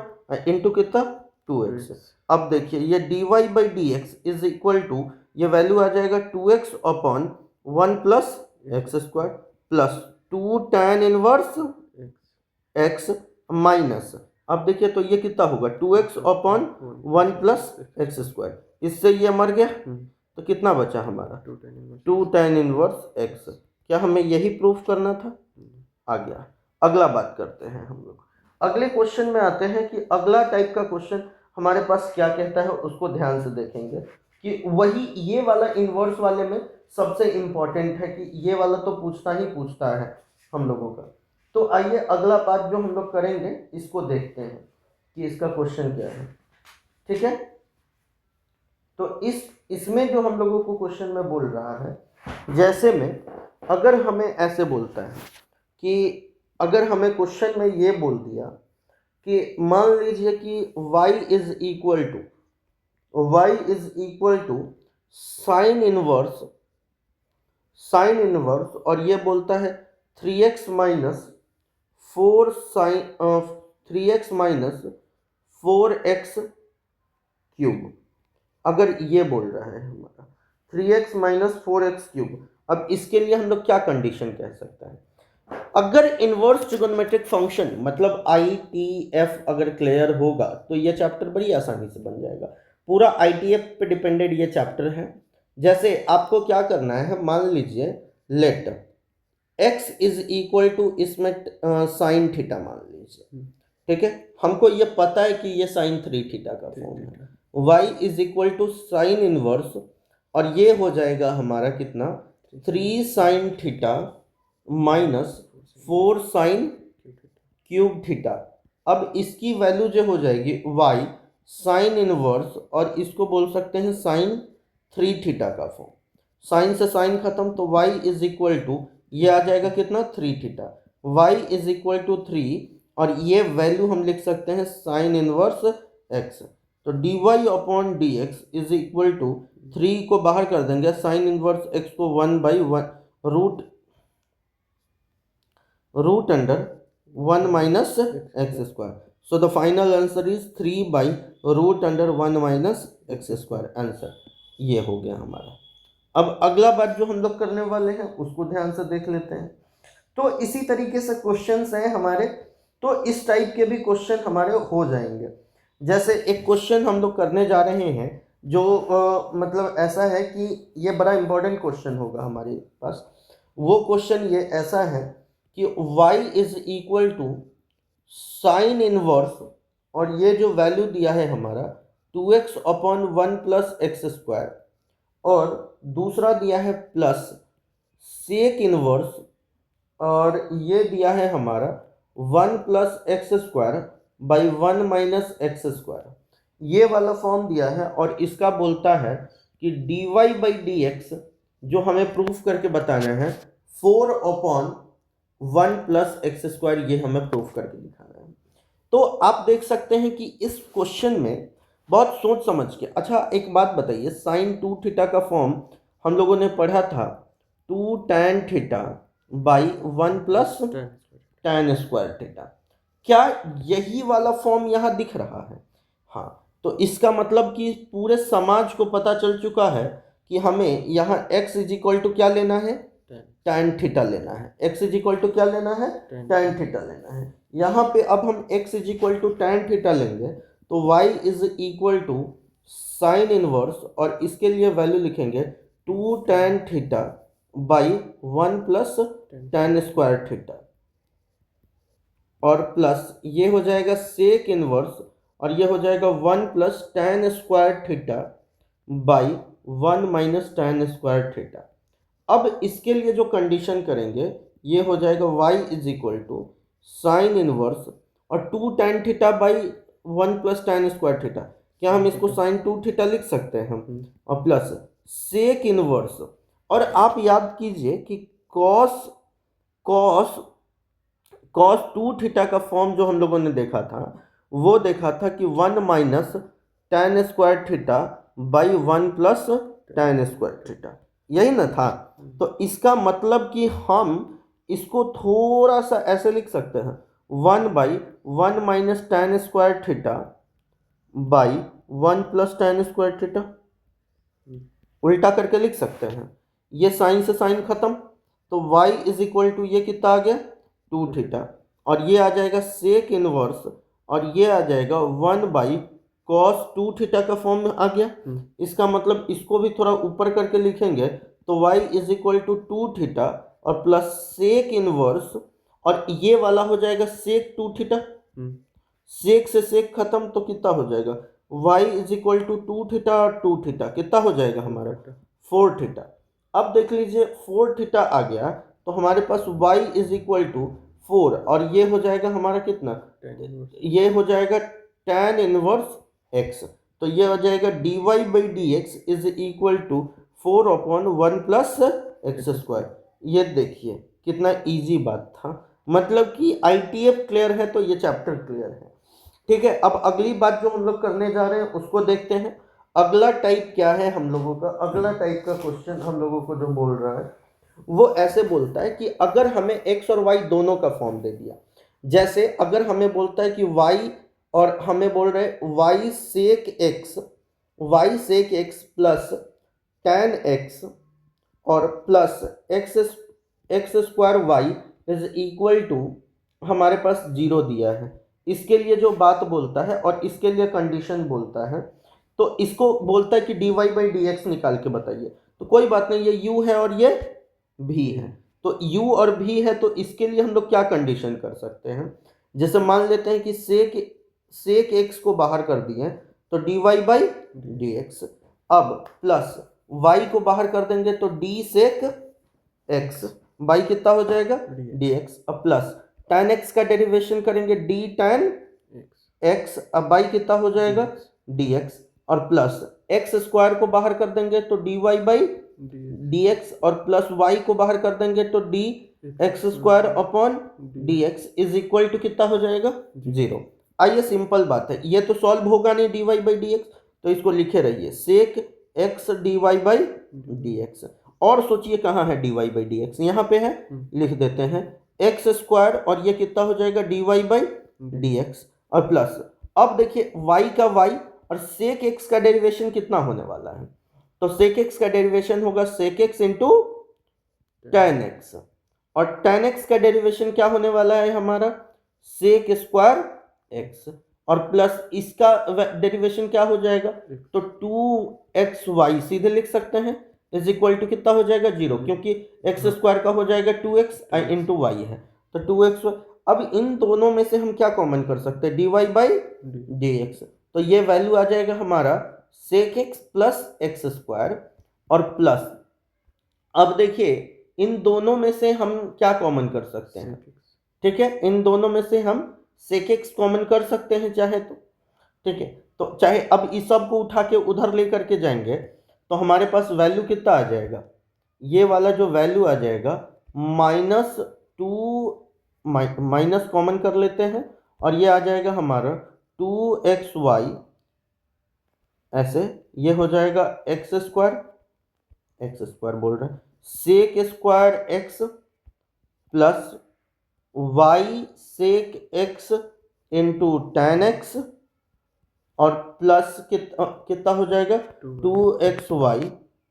इंटू कितना 2x। अब देखिए ये dy by d x is equal to, ये वैल्यू आ जाएगा 2x upon 1 plus x² plus 2 tan inverse x minus, अब देखिए तो ये कितना होगा 2x अपॉन 1 प्लस x², इससे ये मर गया तो कितना बचा हमारा 2 tan इनवर्स x। क्या हमें यही प्रूफ करना था, आ गया। अगला बात करते हैं हम लोग, अगले क्वेश्चन में आते हैं कि अगला टाइप का क्वेश्चन हमारे पास क्या कहता है, उसको ध्यान से देखेंगे कि वही ये वाला इनवर्स वाले में सबसे इम्पोर्टेंट है कि ये वाला तो पूछता है हम लोगों का। तो आइए अगला बात जो हम लोग करेंगे इसको देखते हैं कि इसका क्वेश्चन क्या है, ठीक है। तो इसमें जो हम लोगों को क्वेश्चन में बोल रहा है, जैसे में अगर हमें ऐसे बोलता है कि अगर हमें क्वेश्चन में ये बोल दिया कि मान लीजिए कि y is equal to sine inverse और ये बोलता है 3x minus 4 sign 3x minus 4x cube, अगर ये बोल रहा है हमारा 3x माइनस 4x क्यूब, अब इसके लिए हम लोग क्या कंडीशन कह सकते हैं? अगर इनवर्स ट्रिगोनोमेट्रिक फंक्शन मतलब आई टी एफ अगर क्लियर होगा तो ये चैप्टर बड़ी आसानी से बन जाएगा। पूरा आई टी एफ पे डिपेंडेड ये चैप्टर है। जैसे आपको क्या करना है, मान लीजिए let x is equal to इसमें साइन थीटा मान लीजिए, ठीक है, हमको ये पता है कि ये साइन 3 थीटा का फॉर्म है, y is equal to sine inverse, और ये हो जाएगा हमारा कितना 3 sine theta minus 4 sine cube theta. अब इसकी वैल्यू जो हो जाएगी y साइन इनवर्स, और इसको बोल सकते हैं साइन 3 थीटा का फॉर्म, साइन से साइन खत्म तो y इज इक्वल टू ये आ जाएगा कितना 3 theta, y is equal to 3, और ये वैल्यू हम लिख सकते हैं साइन इनवर्स x, तो dy upon d x is equal to 3 को बाहर कर देंगे, साइन इनवर्स x को 1/1 root under 1 minus x square, so the final answer is 3/रूट under 1 minus x square. Answer ये हो गया हमारा। अब अगला बात जो हम लोग करने वाले हैं उसको ध्यान से देख लेते हैं। तो इसी तरीके से क्वेश्चंस हैं हमारे, तो इस टाइप के भी क्वेश्चन हमारे हो जाएंगे। जैसे एक क्वेश्चन हम लोग करने जा रहे हैं जो मतलब ऐसा है कि ये बड़ा इंपॉर्टेंट क्वेश्चन होगा हमारे पास। वो क्वेश्चन ये ऐसा है कि y is equal to sine inverse, और ये जो वैल्यू दिया है हमारा 2x upon 1 plus x square, और दूसरा दिया है प्लस सेक इनवर्स, और ये दिया है हमारा 1 plus x square by 1 minus x square, ये वाला फॉर्म दिया है। और इसका बोलता है कि dy बाई डी एक्स जो हमें प्रूफ करके बताना है 4 अपॉन 1 प्लस एक्स स्क्वायर, ये हमें प्रूफ करके दिखाना है। तो आप देख सकते हैं कि इस क्वेश्चन में बहुत सोच समझ के, अच्छा एक बात बताइए, साइन 2 थीटा का फॉर्म हम लोगों ने पढ़ा था 2 tan theta by 1 plus tan square theta, क्या यही वाला फॉर्म यहाँ दिख रहा है? हाँ, तो इसका मतलब कि पूरे समाज को पता चल चुका है कि हमें यहाँ x इज इक्वल टू क्या लेना है, tan थीटा लेना है। x इज इक्वल टू क्या लेना है, tan थीटा लेना है। यहाँ पे अब हम x is equal to tan theta लेंगे तो y is equal to sine inverse, और इसके लिए वैल्यू लिखेंगे 2 tan theta by 1 plus tan square theta, और प्लस ये हो जाएगा सेक इनवर्स, और ये हो जाएगा 1 plus tan square theta by 1 minus tan square theta. अब इसके लिए जो कंडीशन करेंगे ये हो जाएगा y is equal to sine inverse, और 2 tan theta by 1 plus tan square theta, क्या हम इसको साइन 2 थीटा लिख सकते हैं, और प्लस सेक इनवर्स, और आप याद कीजिए कि कॉस कॉस कॉस 2 थीटा का फॉर्म जो हम लोगों ने देखा था वो देखा था कि 1 minus tan square theta by 1 plus tan square theta, यही ना था। तो इसका मतलब कि हम इसको थोड़ा सा ऐसे लिख सकते हैं 1 by 1 minus tan square theta by 1 plus tan square theta, उल्टा करके लिख सकते हैं। ये साइन से साइन खत्म, तो y इज इक्वल टू ये कितना आ गया 2 थीटा, और ये आ जाएगा सेक इनवर्स, और ये आ जाएगा 1 बाई कॉस 2 थीटा का फॉर्म में आ गया। इसका मतलब इसको भी थोड़ा ऊपर करके लिखेंगे तो y is equal to 2 theta और प्लस सेक इनवर्स, और ये वाला हो जाएगा सेक 2 थीटा, सेक से सेक खत्म तो कितना हो जाएगा y is equal to 2 theta और 2 थीटा कितना हो जाएगा हमारा 4 थीटा। अब देख लीजिए 4 थीटा आ गया तो हमारे पास y इज इक्वल टू 4, और ये हो जाएगा हमारा कितना, ये हो जाएगा tan इनवर्स x, तो ये हो जाएगा dy by d x is equal to 4 upon 1 plus x square. ये देखिए कितना इजी बात था, मतलब कि ITF क्लियर है तो ये चैप्टर क्लियर है। ठीक है, अब अगली बात जो हम लोग करने जा रहे हैं उसको देखते हैं। अगला टाइप क्या है हम लोगों का, अगला टाइप का क्वेश्चन हम लोगों को जो बोल रहा है वो ऐसे बोलता है कि अगर हमें x और y दोनों का फॉर्म दे दिया, जैसे अगर हमें बोलता है कि y, और हमें बोल रहे y sec x plus tan x और plus x square y is equal to, हमारे पास 0 दिया है, इसके लिए जो बात बोलता है और इसके लिए कंडीशन बोलता है, तो इसको बोलता है कि dy बाई डी एक्स निकाल के बताइए। तो कोई बात नहीं, ये u है और ये v है, तो u और v है, तो इसके लिए हम लोग क्या कंडीशन कर सकते हैं, जैसे मान लेते हैं कि सेक x को बाहर कर दिए तो dy बाई डी एक्स, अब प्लस y को बाहर कर देंगे तो d सेक x, बाई कितना हो जाएगा dx, अब प्लस tan x का डेरिवेशन करेंगे d tan x, अब बाई कितना हो जाएगा dx, और प्लस x स्क्वायर को बाहर कर देंगे तो dy बाई dx, और प्लस y को बाहर कर देंगे तो d x square upon d x is equal to कितना हो जाएगा 0। आइए सिंपल बात है, ये तो सॉल्व होगा नहीं dy बाई डी एक्स, तो इसको लिखे रहिए सेक x dy by d x, और सोचिए कहाँ है dy बाई डी एक्स, यहाँ पे है, लिख देते हैं एक्स स्क्वायर, और ये कितना हो जाएगा dy बाई डी एक्स, और प्लस अब देखिए y का y और सेक x का डेरिवेशन कितना होने वाला है, तो सेक x का डेरिवेशन होगा सेक x इंटू tan x, और tan x का डेरिवेशन क्या होने वाला है हमारा सेक स्क्वायर x, और प्लस इसका डेरिवेशन क्या हो जाएगा, तो 2xy सीधे लिख सकते हैं इज इक्वल टू कितना हो जाएगा 0, क्योंकि एक्स स्क्वायर का हो जाएगा 2x इंटू वाई है, तो 2x। अब इन दोनों में से हम क्या कॉमन कर सकते हैं dy बाई डी एक्स, तो ये वैल्यू आ जाएगा हमारा sec x plus x square, और प्लस अब देखिए इन दोनों में से हम क्या कॉमन कर सकते हैं, ठीक है, इन दोनों में से हम सेक एक्स कॉमन कर सकते हैं चाहे तो, ठीक है, तो चाहे अब इस सब को उठा के उधर ले करके जाएंगे तो हमारे पास वैल्यू कितना आ जाएगा, ये वाला जो वैल्यू आ जाएगा माइनस कॉमन कर लेते हैं, और ये आ जाएगा हमारा 2xy, ऐसे ये हो जाएगा एक्स स्क्वायर बोल रहे हैं sec square x plus y sec x into tan x, और प्लस कितना हो जाएगा 2xy,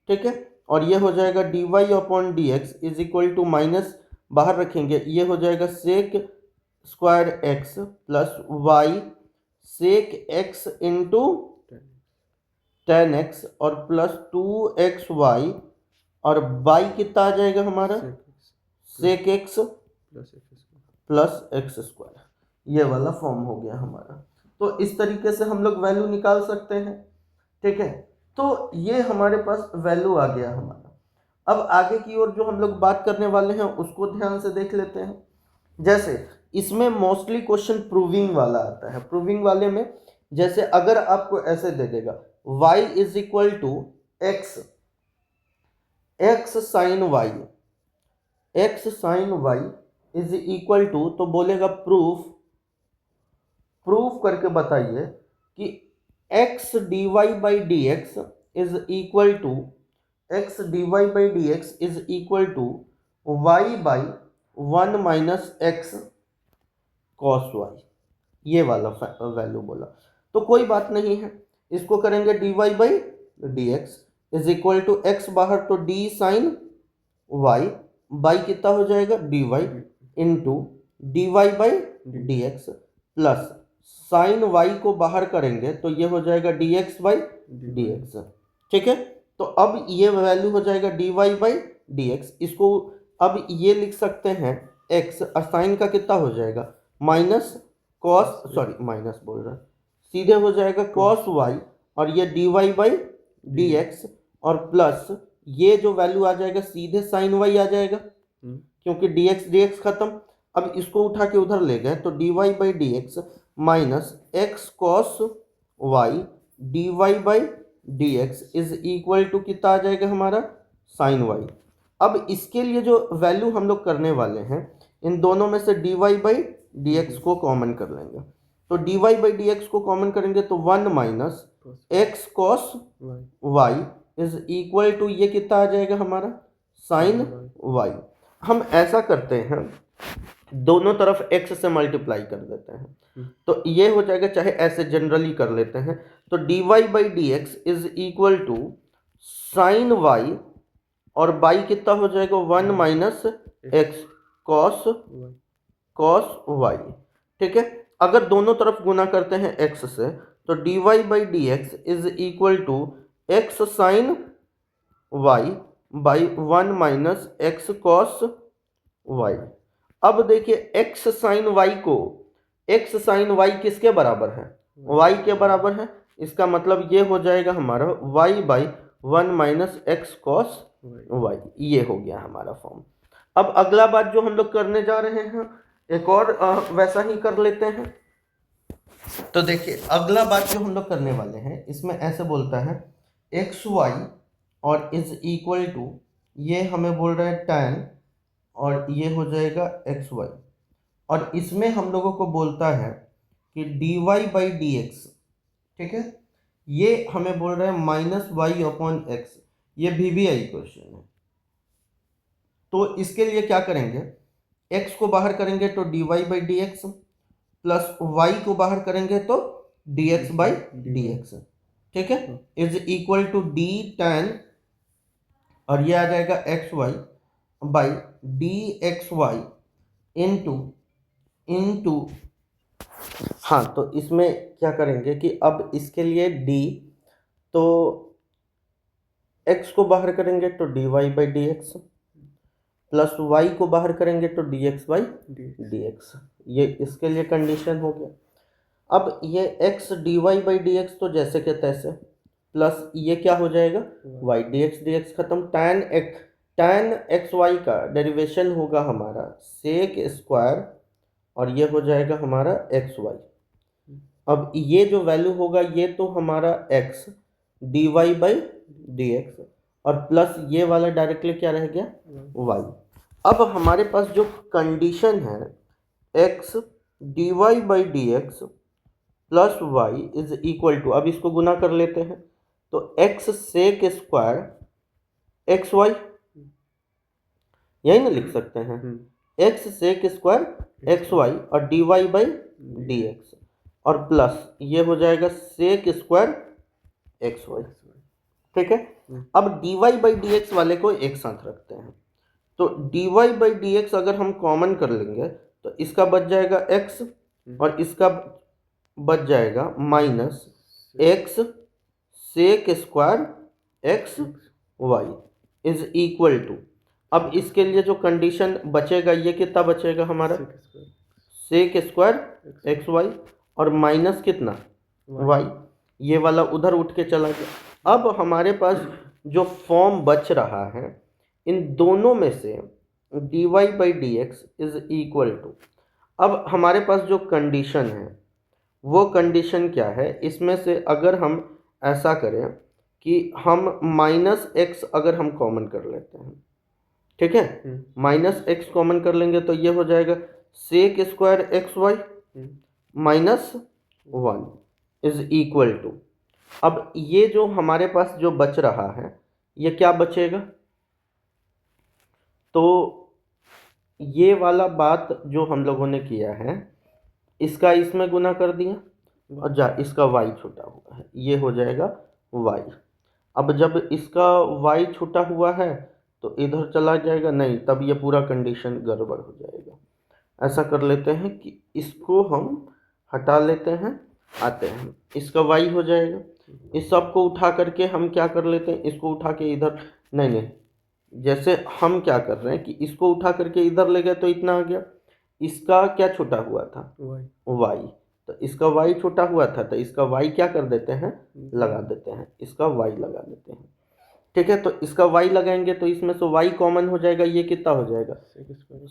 ठीक है, और ये हो जाएगा dy upon d x is equal to minus बाहर रखेंगे, ये हो जाएगा sec square x plus y sec x into tan x, और प्लस 2xy, और y कितना आ जाएगा हमारा sec x plus x square, ये वाला फॉर्म हो गया हमारा। तो इस तरीके से हम लोग वैल्यू निकाल सकते हैं, ठीक है, तो ये हमारे पास वैल्यू आ गया हमारा। अब आगे की ओर जो हम लोग बात करने वाले हैं उसको ध्यान से देख लेते हैं। जैसे इसमें मोस्टली क्वेश्चन प्रूविंग वाला आता है, प्रूविंग वाले में जैसे अगर आपको ऐसे दे देगा y is equal to x sine y is equal to, तो बोलेगा प्रूफ करके बताइए कि x dy by d x is equal to y by 1 minus x cos y, ये वाला वैल्यू बोला, तो कोई बात नहीं है, इसको करेंगे dy by d x is equal to x बाहर तो d साइन वाई, बाई कितना हो जाएगा dy into dy by d x plus sine y को बाहर करेंगे तो ये हो जाएगा dx बाई डी एक्स, ठीक है, तो अब ये वैल्यू हो जाएगा dy बाई डी एक्स, इसको अब ये लिख सकते हैं x, और साइन का कितना हो जाएगा माइनस माइनस बोल रहा है, सीधे हो जाएगा कॉस वाई, और ये dy बाई डी एक्स, और प्लस ये जो वैल्यू आ जाएगा सीधे साइन वाई आ जाएगा, क्योंकि dx खत्म, अब इसको उठा के उधर ले गए तो dy by d x minus x cos y dy by d x is equal to कितना आ जाएगा हमारा साइन वाई। अब इसके लिए जो वैल्यू हम लोग करने वाले हैं, इन दोनों में से dy बाई डी एक्स को कॉमन कर लेंगे, तो dy बाई डी एक्स को कॉमन करेंगे तो 1 minus x cos y is equal to ये कितना आ जाएगा हमारा साइन वाई। हम ऐसा करते हैं दोनों तरफ x से मल्टीप्लाई कर देते हैं, तो ये हो जाएगा, चाहे ऐसे जनरली कर लेते हैं, तो dy by d x is equal to sine y, और बाई कितना हो जाएगा 1 माइनस एक्स कॉस वाई। ठीक है, अगर दोनों तरफ गुना करते हैं x से, तो dy by d x is equal to x sine y by 1 minus x cos y. अब देखिए x साइन वाई को, x साइन वाई किसके बराबर है, y के बराबर है, इसका मतलब ये हो जाएगा हमारा y by 1 minus x cos y, ये हो गया हमारा फॉर्म। अब अगला बात जो हम लोग करने जा रहे हैं, एक और वैसा ही कर लेते हैं। तो देखिए अगला बात जो हम लोग करने वाले हैं, इसमें ऐसे बोलता है एक्स वाई और इज इक्वल टू, ये हमें बोल रहा है tan, और ये हो जाएगा एक्स वाई, और इसमें हम लोगों को बोलता है कि dy बाई डी एक्स, ठीक है, ये हमें बोल रहा है माइनस वाई अपॉन एक्स, ये VBI क्वेश्चन है। तो इसके लिए क्या करेंगे, x को बाहर करेंगे तो dy by d x, plus y को बाहर करेंगे तो dx बाई डी एक्स, ठीक है, is equal to d tan, और ये आ जाएगा x y by d x y into, हाँ, तो इसमें क्या करेंगे कि अब इसके लिए d, तो x को बाहर करेंगे तो dy by d x, plus y को बाहर करेंगे तो dx बाई डी एक्स, ये इसके लिए कंडीशन हो गया। अब ये x dy by d x तो जैसे के तैसे, प्लस ये क्या हो जाएगा y dx खत्म, tan एक्स वाई का डेरिवेशन होगा हमारा सेक स्क्वायर, और ये हो जाएगा हमारा एक्स वाई। अब ये जो वैल्यू होगा ये तो हमारा x dy by d x, और प्लस ये वाला डायरेक्टली क्या रह गया y। अब हमारे पास जो कंडीशन है x dy by d x plus y is equal to, अब इसको गुना कर लेते हैं, तो x sec square x y, यही ना लिख सकते हैं, x sec square x y और dy बाई डी एक्स, और प्लस ये हो जाएगा सेक स्क्वायर एक्स वाई। ठीक है, अब dy बाई डी एक्स वाले को एक साथ रखते हैं, तो dy बाई डी एक्स अगर हम कॉमन कर लेंगे तो इसका बच जाएगा x, और इसका बच जाएगा minus x sec square x y is equal to, अब इसके लिए जो कंडीशन बचेगा ये कितना बचेगा हमारा, सेक स्क्वायर एक्स वाई और माइनस कितना वाई, ये वाला उधर उठ के चला गया। अब हमारे पास जो फॉर्म बच रहा है इन दोनों में से dy by d x is equal to, अब हमारे पास जो कंडीशन है वो कंडीशन क्या है, इसमें से अगर हम ऐसा करें कि हम माइनस एक्स अगर हम कॉमन कर लेते हैं, ठीक है, माइनस एक्स कॉमन कर लेंगे तो ये हो जाएगा sec square x y minus 1 is equal to, अब ये जो हमारे पास जो बच रहा है ये क्या बचेगा, तो ये वाला बात जो हम लोगों ने किया है इसका इसमें गुना कर दिया, और इसका y छूटा हुआ है, ये हो जाएगा y। अब जब इसका y छूटा हुआ है तो इधर चला जाएगा, नहीं तब ये पूरा कंडीशन गड़बड़ हो जाएगा। ऐसा कर लेते हैं कि इसको हम हटा लेते हैं, आते हैं, इसका y हो जाएगा, इस सब को उठा करके हम क्या कर लेते हैं, इसको उठा के इधर, नहीं, जैसे हम क्या कर रहे हैं कि इसको उठा करके इधर ले गए तो इतना आ गया, इसका क्या छूटा हुआ था y, तो इसका y छूटा हुआ था तो इसका y क्या कर देते हैं, लगा देते हैं, इसका y लगा देते हैं। ठीक है, तो इसका y लगाएंगे तो इसमें से y कॉमन हो जाएगा, ये कितना हो जाएगा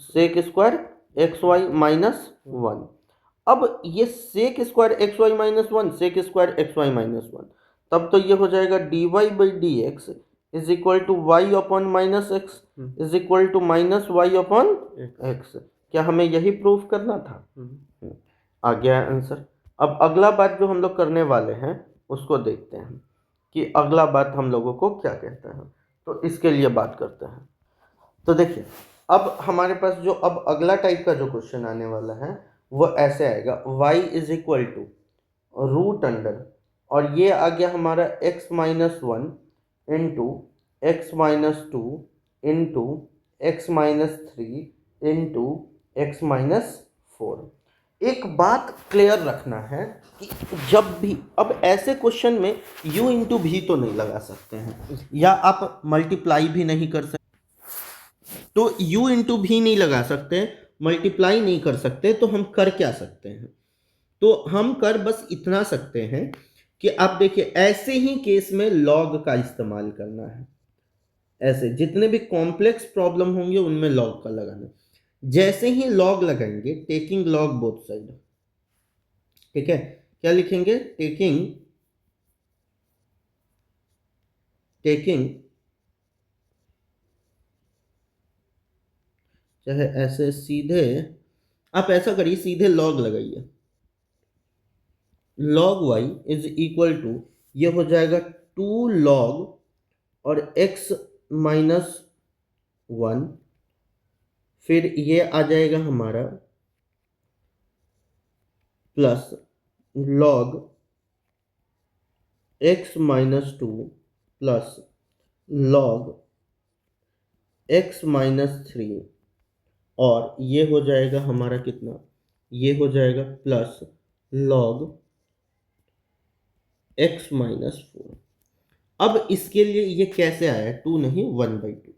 sec square x y minus 1। अब ये sec square x y minus 1 sec square x y minus 1, तब तो ये हो जाएगा dy by d x is equal to y upon minus x is equal to minus y upon x. क्या हमें यही प्रूफ करना था? आ गया आंसर। अब अगला बात जो हम लोग करने वाले हैं उसको देखते हैं कि अगला बात हम लोगों को क्या कहता है, तो इसके लिए बात करते हैं। तो देखिए अब हमारे पास जो अब अगला टाइप का जो क्वेश्चन आने वाला है वो ऐसे आएगा, y is equal to root under, और ये आ गया हमारा x minus 1 into x minus 2 into x minus 3 into x minus 4। एक बात क्लियर रखना है कि जब भी अब ऐसे क्वेश्चन में u इंटू भी तो नहीं लगा सकते हैं, या आप मल्टीप्लाई भी नहीं कर सकते, तो u इंटू भी नहीं लगा सकते, मल्टीप्लाई नहीं कर सकते, तो हम कर क्या सकते हैं? तो हम कर बस इतना सकते हैं कि आप देखिए ऐसे ही केस में लॉग का इस्तेमाल करना है। ऐसे जितने भी कॉम्प्लेक्स प्रॉब्लम होंगे उनमें लॉग का लगाना। जैसे ही लॉग लगाएंगे, टेकिंग लॉग बोथ साइड, ठीक है, क्या लिखेंगे? टेकिंग चाहे ऐसे सीधे, आप ऐसा करिए, सीधे लॉग लगाइए, log y is equal to, ये हो जाएगा 2 log और x माइनस 1, फिर ये आ जाएगा हमारा plus log x minus 2 plus log x minus 3, और ये हो जाएगा हमारा कितना, ये हो जाएगा प्लस log x माइनस 4। अब इसके लिए ये कैसे आया, 2 नहीं 1/2।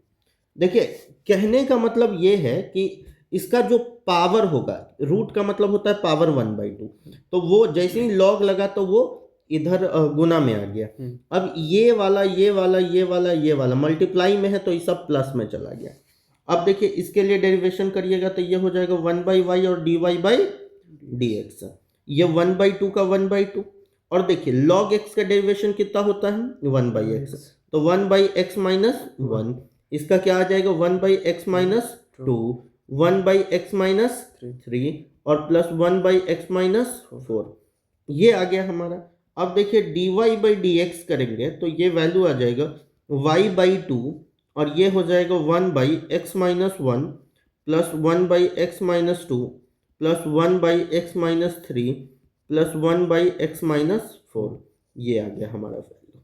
देखिए कहने का मतलब ये है कि इसका जो पावर होगा, रूट का मतलब होता है पावर 1/2, तो वो जैसे ही लॉग लगा तो वो इधर गुना में आ गया। अब ये वाला ये वाला ये वाला ये वाला मल्टीप्लाई में है तो ये सब प्लस में चला गया। अब देखिए इसके लिए डेरिवेशन करिएगा तो ये हो जाएगा 1/y और dy/dx, ये 1/2 का 1/2, और देखिए log x का डेरिवेशन कितना होता है 1/x, तो 1/x माइनस 1, इसका क्या आ जाएगा 1/x माइनस 2, 1/x माइनस 3 और प्लस 1/x माइनस 4, ये आ गया हमारा। अब देखिए dy/dx करेंगे तो ये वैल्यू आ जाएगा y/2, और ये हो जाएगा 1/x minus 1 plus 1/x minus 2 plus 1/x minus 3 plus 1/x minus 4, ये आ गया हमारा वैल्यू।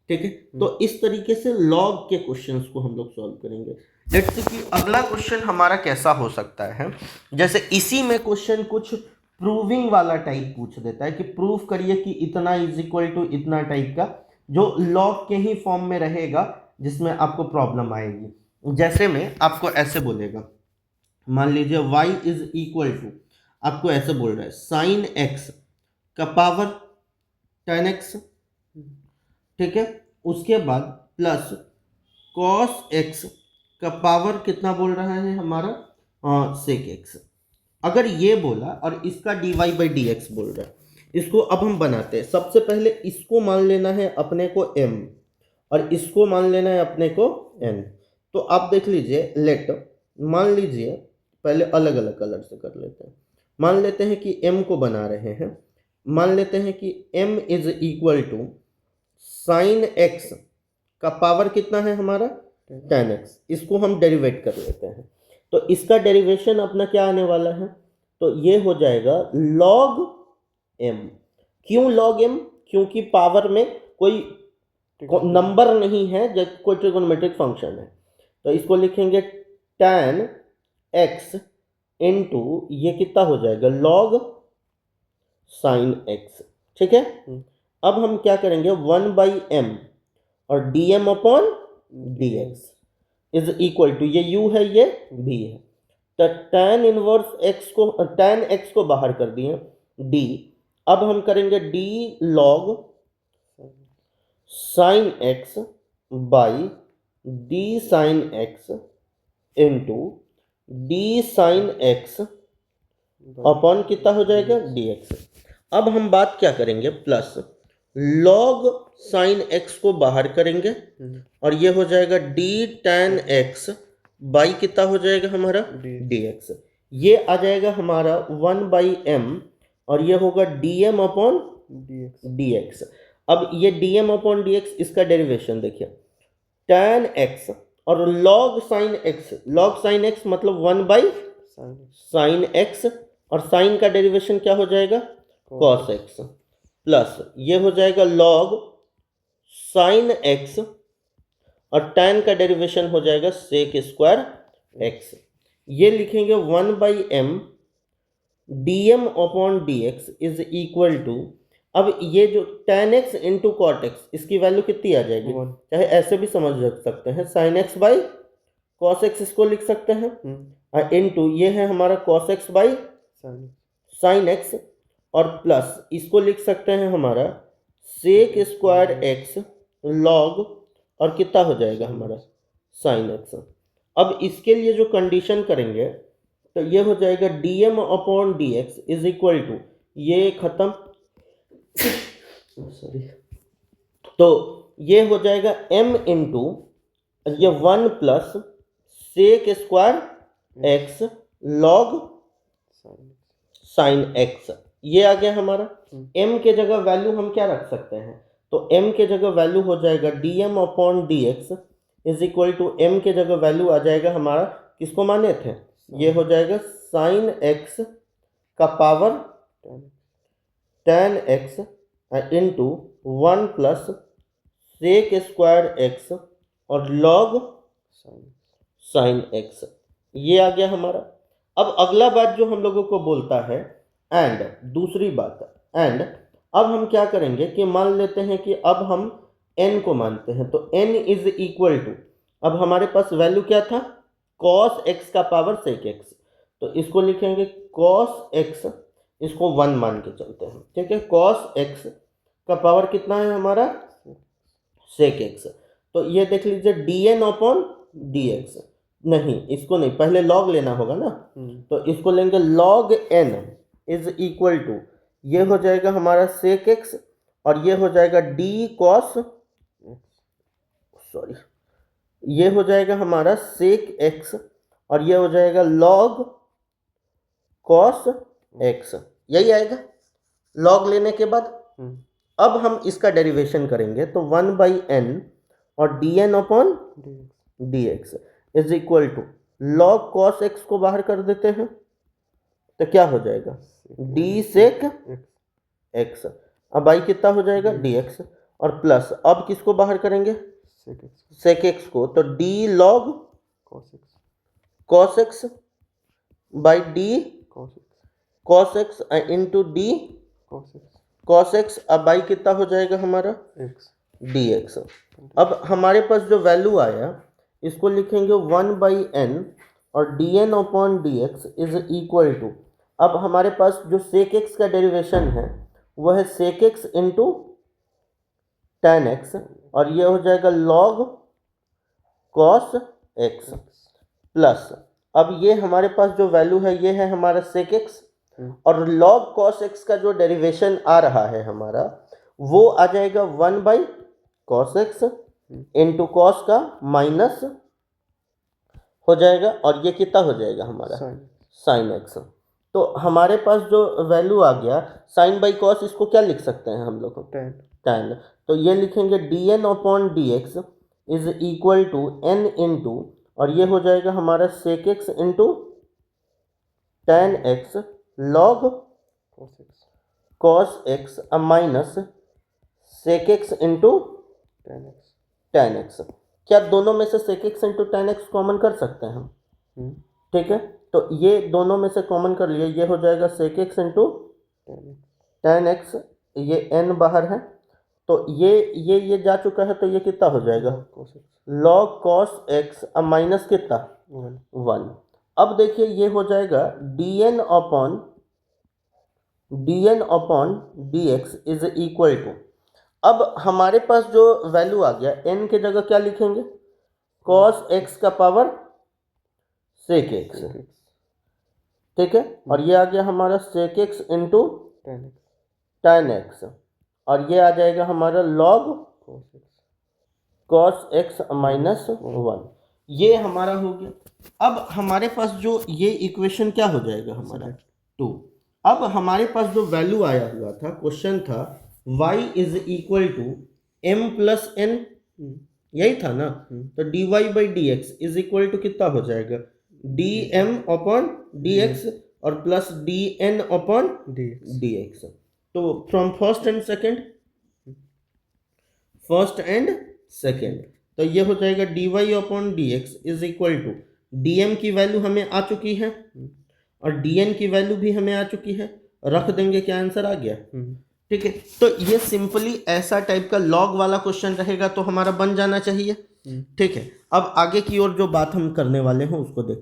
ठीक है, तो इस तरीके से लॉग के क्वेश्चंस को हम लोग सॉल्व करेंगे। लेट्स सी कि अगला क्वेश्चन हमारा कैसा हो सकता है, जैसे इसी में क्वेश्चन कुछ प्रूविंग वाला टाइप पूछ देता है कि प्रूव करिए कि इतना इज इक्वल टू इतना टाइप का, जो लॉग के ही फॉर्म में रहेगा, जिसमें आपको प्रॉब्लम आएगी। जैसे में आपको ऐसे बोलेगा, मान लीजिए y इज इक्वल टू, आपको ऐसे बोल रहा है साइन x का पावर 10x, ठीक है, उसके बाद प्लस कॉस x का पावर कितना बोल रहा है हमारा सेक x। अगर ये बोला और इसका dy/dx बोल रहा है, इसको अब हम बनाते हैं। सबसे पहले इसको मान लेना है अपने को m और इसको मान लेना है अपने को n। तो आप देख लीजिए, लेट मान लीजिए पहले अलग अलग कलर से कर लेते हैं। मान लेते हैं कि m को बना रहे हैं, मान लेते हैं कि m is equal to sine x का पावर कितना है हमारा 10x, इसको हम डेरिवेट कर लेते हैं। तो इसका डेरिवेशन अपना क्या आने वाला है, तो ये हो जाएगा log m। क्यों log m? क्योंकि पावर में कोई नंबर नहीं है, जब कोई ट्रिगोनोमेट्रिक फंक्शन है, तो इसको लिखेंगे tan x इंटू ये कितना हो जाएगा log sin x। ठीक है, अब हम क्या करेंगे 1/m और dm upon dx is equal to, ये u है ये v है, तो tan इनवर्स x को, tan x को बाहर कर दिए d, अब हम करेंगे d log sin x by d sin x into d sin x upon कितना हो जाएगा dx। अब हम बात क्या करेंगे, प्लस log sin x को बाहर करेंगे और ये हो जाएगा d tan x बाई कितना हो जाएगा हमारा dx, ये आ जाएगा हमारा 1/m और ये होगा dm अपॉन dx। अब ये dm अपॉन dx, इसका डेरिवेशन देखिए, tan x और log sin x मतलब 1/sin साइन x, और sin का डेरिवेशन क्या हो जाएगा cos x, प्लस ये हो जाएगा log sin x, और tan का डेरिवेशन हो जाएगा sec स्क्वायर x। ये लिखेंगे 1/m dm upon dx is equal to, अब ये जो tan x into cot x, इसकी वैल्यू कितनी आ जाएगी, वन। चाहे ऐसे भी समझ सकते हैं, sin x by cos x इसको लिख सकते हैं, और इंटू ये है हमारा cos x by sin x, और प्लस इसको लिख सकते हैं हमारा sec स्क्वायर x log, और कितना हो जाएगा हमारा sin x। अब इसके लिए जो कंडीशन करेंगे तो ये हो जाएगा dm upon dx is equal to, ये खत्म, सॉरी, तो ये हो जाएगा m इंटू ये 1 plus sec square x log sin x, ये आ गया हमारा। m के जगह वैल्यू हम क्या रख सकते हैं, तो m के जगह वैल्यू हो जाएगा dm upon dx is equal to, m के जगह वैल्यू आ जाएगा हमारा, किसको माने थे, ये हो जाएगा sin x का power tan x into 1 plus sec square x और log sin x, ये आ गया हमारा। अब अगला बात जो हम लोगों को बोलता है एंड, दूसरी बात एंड, अब हम क्या करेंगे कि मान लेते हैं कि अब हम n को मानते हैं, तो n इज इक्वल टू, अब हमारे पास वैल्यू क्या था cos x का पावर sec x, तो इसको लिखेंगे cos x, इसको 1 मान के चलते हैं, ठीक है, cos x का पावर कितना है हमारा sec x, तो ये देख लीजिए dn अपॉन dx, नहीं इसको नहीं, पहले log लेना होगा ना, तो इसको लेंगे log n is equal to, ये हो जाएगा हमारा sec x, और ये हो जाएगा d cos, सॉरी, ये हो जाएगा हमारा sec x, और ये हो जाएगा log cos x, यही आएगा log लेने के बाद। अब हम इसका डेरिवेशन करेंगे, तो 1/n और dn upon dx is equal to log cos x को बाहर कर देते हैं, तो क्या हो जाएगा d sec x, अब आई कितना हो जाएगा dx, और प्लस अब किसको बाहर करेंगे sec x को, तो d log cos x by d cos x into d cos x, अब बाई कितना हो जाएगा हमारा dx। अब हमारे पास जो वैल्यू आया इसको लिखेंगे 1/n और dn upon dx is equal to, अब हमारे पास जो sec x का डेरिवेशन है वह है sec x into tan x, और ये हो जाएगा log cos x, प्लस अब ये हमारे पास जो वैल्यू है ये है हमारा sec x, और log cos x का जो डेरिवेशन आ रहा है हमारा वो आ जाएगा 1/cos x इंटू cos का माइनस हो जाएगा, और ये कितना हो जाएगा हमारा sin x, तो हमारे पास जो वैल्यू आ गया sin बाई cos, इसको क्या लिख सकते हैं हम लोग tan, तो ये लिखेंगे dn upon dx is equal to n into, और ये हो जाएगा हमारा sec x into tan x log cos x minus sec x into tan x, क्या दोनों में से sec x into tan x common कर सकते हैं हम, ठीक है, तो ये दोनों में से कॉमन कर लिए, ये हो जाएगा sec x into tan x, ये n बाहर है, तो ये जा चुका है, तो ये कितना हो जाएगा log cos x माइनस कितना 1। अब देखिए ये हो जाएगा dn upon dx is equal to, अब हमारे पास जो वैल्यू आ गया n के जगह क्या लिखेंगे cos x का पावर sec x, ठीक है, और ये आ गया हमारा sec x into tan x, और ये आ जाएगा हमारा log cos x माइनस 1, ये हमारा हो गया। अब हमारे पास जो ये इक्वेशन क्या हो जाएगा हमारा 2, अब हमारे पास जो वैल्यू आया हुआ था, क्वेश्चन था y is equal to m plus n यही था ना। तो dy by d x is equal to कितना हो जाएगा, dm अपॉन dx और प्लस dn अपॉन dx। तो फ्रॉम फर्स्ट एंड सेकेंड तो ये हो जाएगा dy upon dx is equal to dm की वैल्यू हमें आ चुकी है और dn की वैल्यू भी हमें आ चुकी है, रख देंगे, क्या आंसर आ गया। ठीक है, तो ये सिंपली ऐसा टाइप का लॉग वाला क्वेश्चन रहेगा तो हमारा बन जाना चाहिए। ठीक है, अब आगे की ओर जो बात हम करने वाले हैं उसको देख।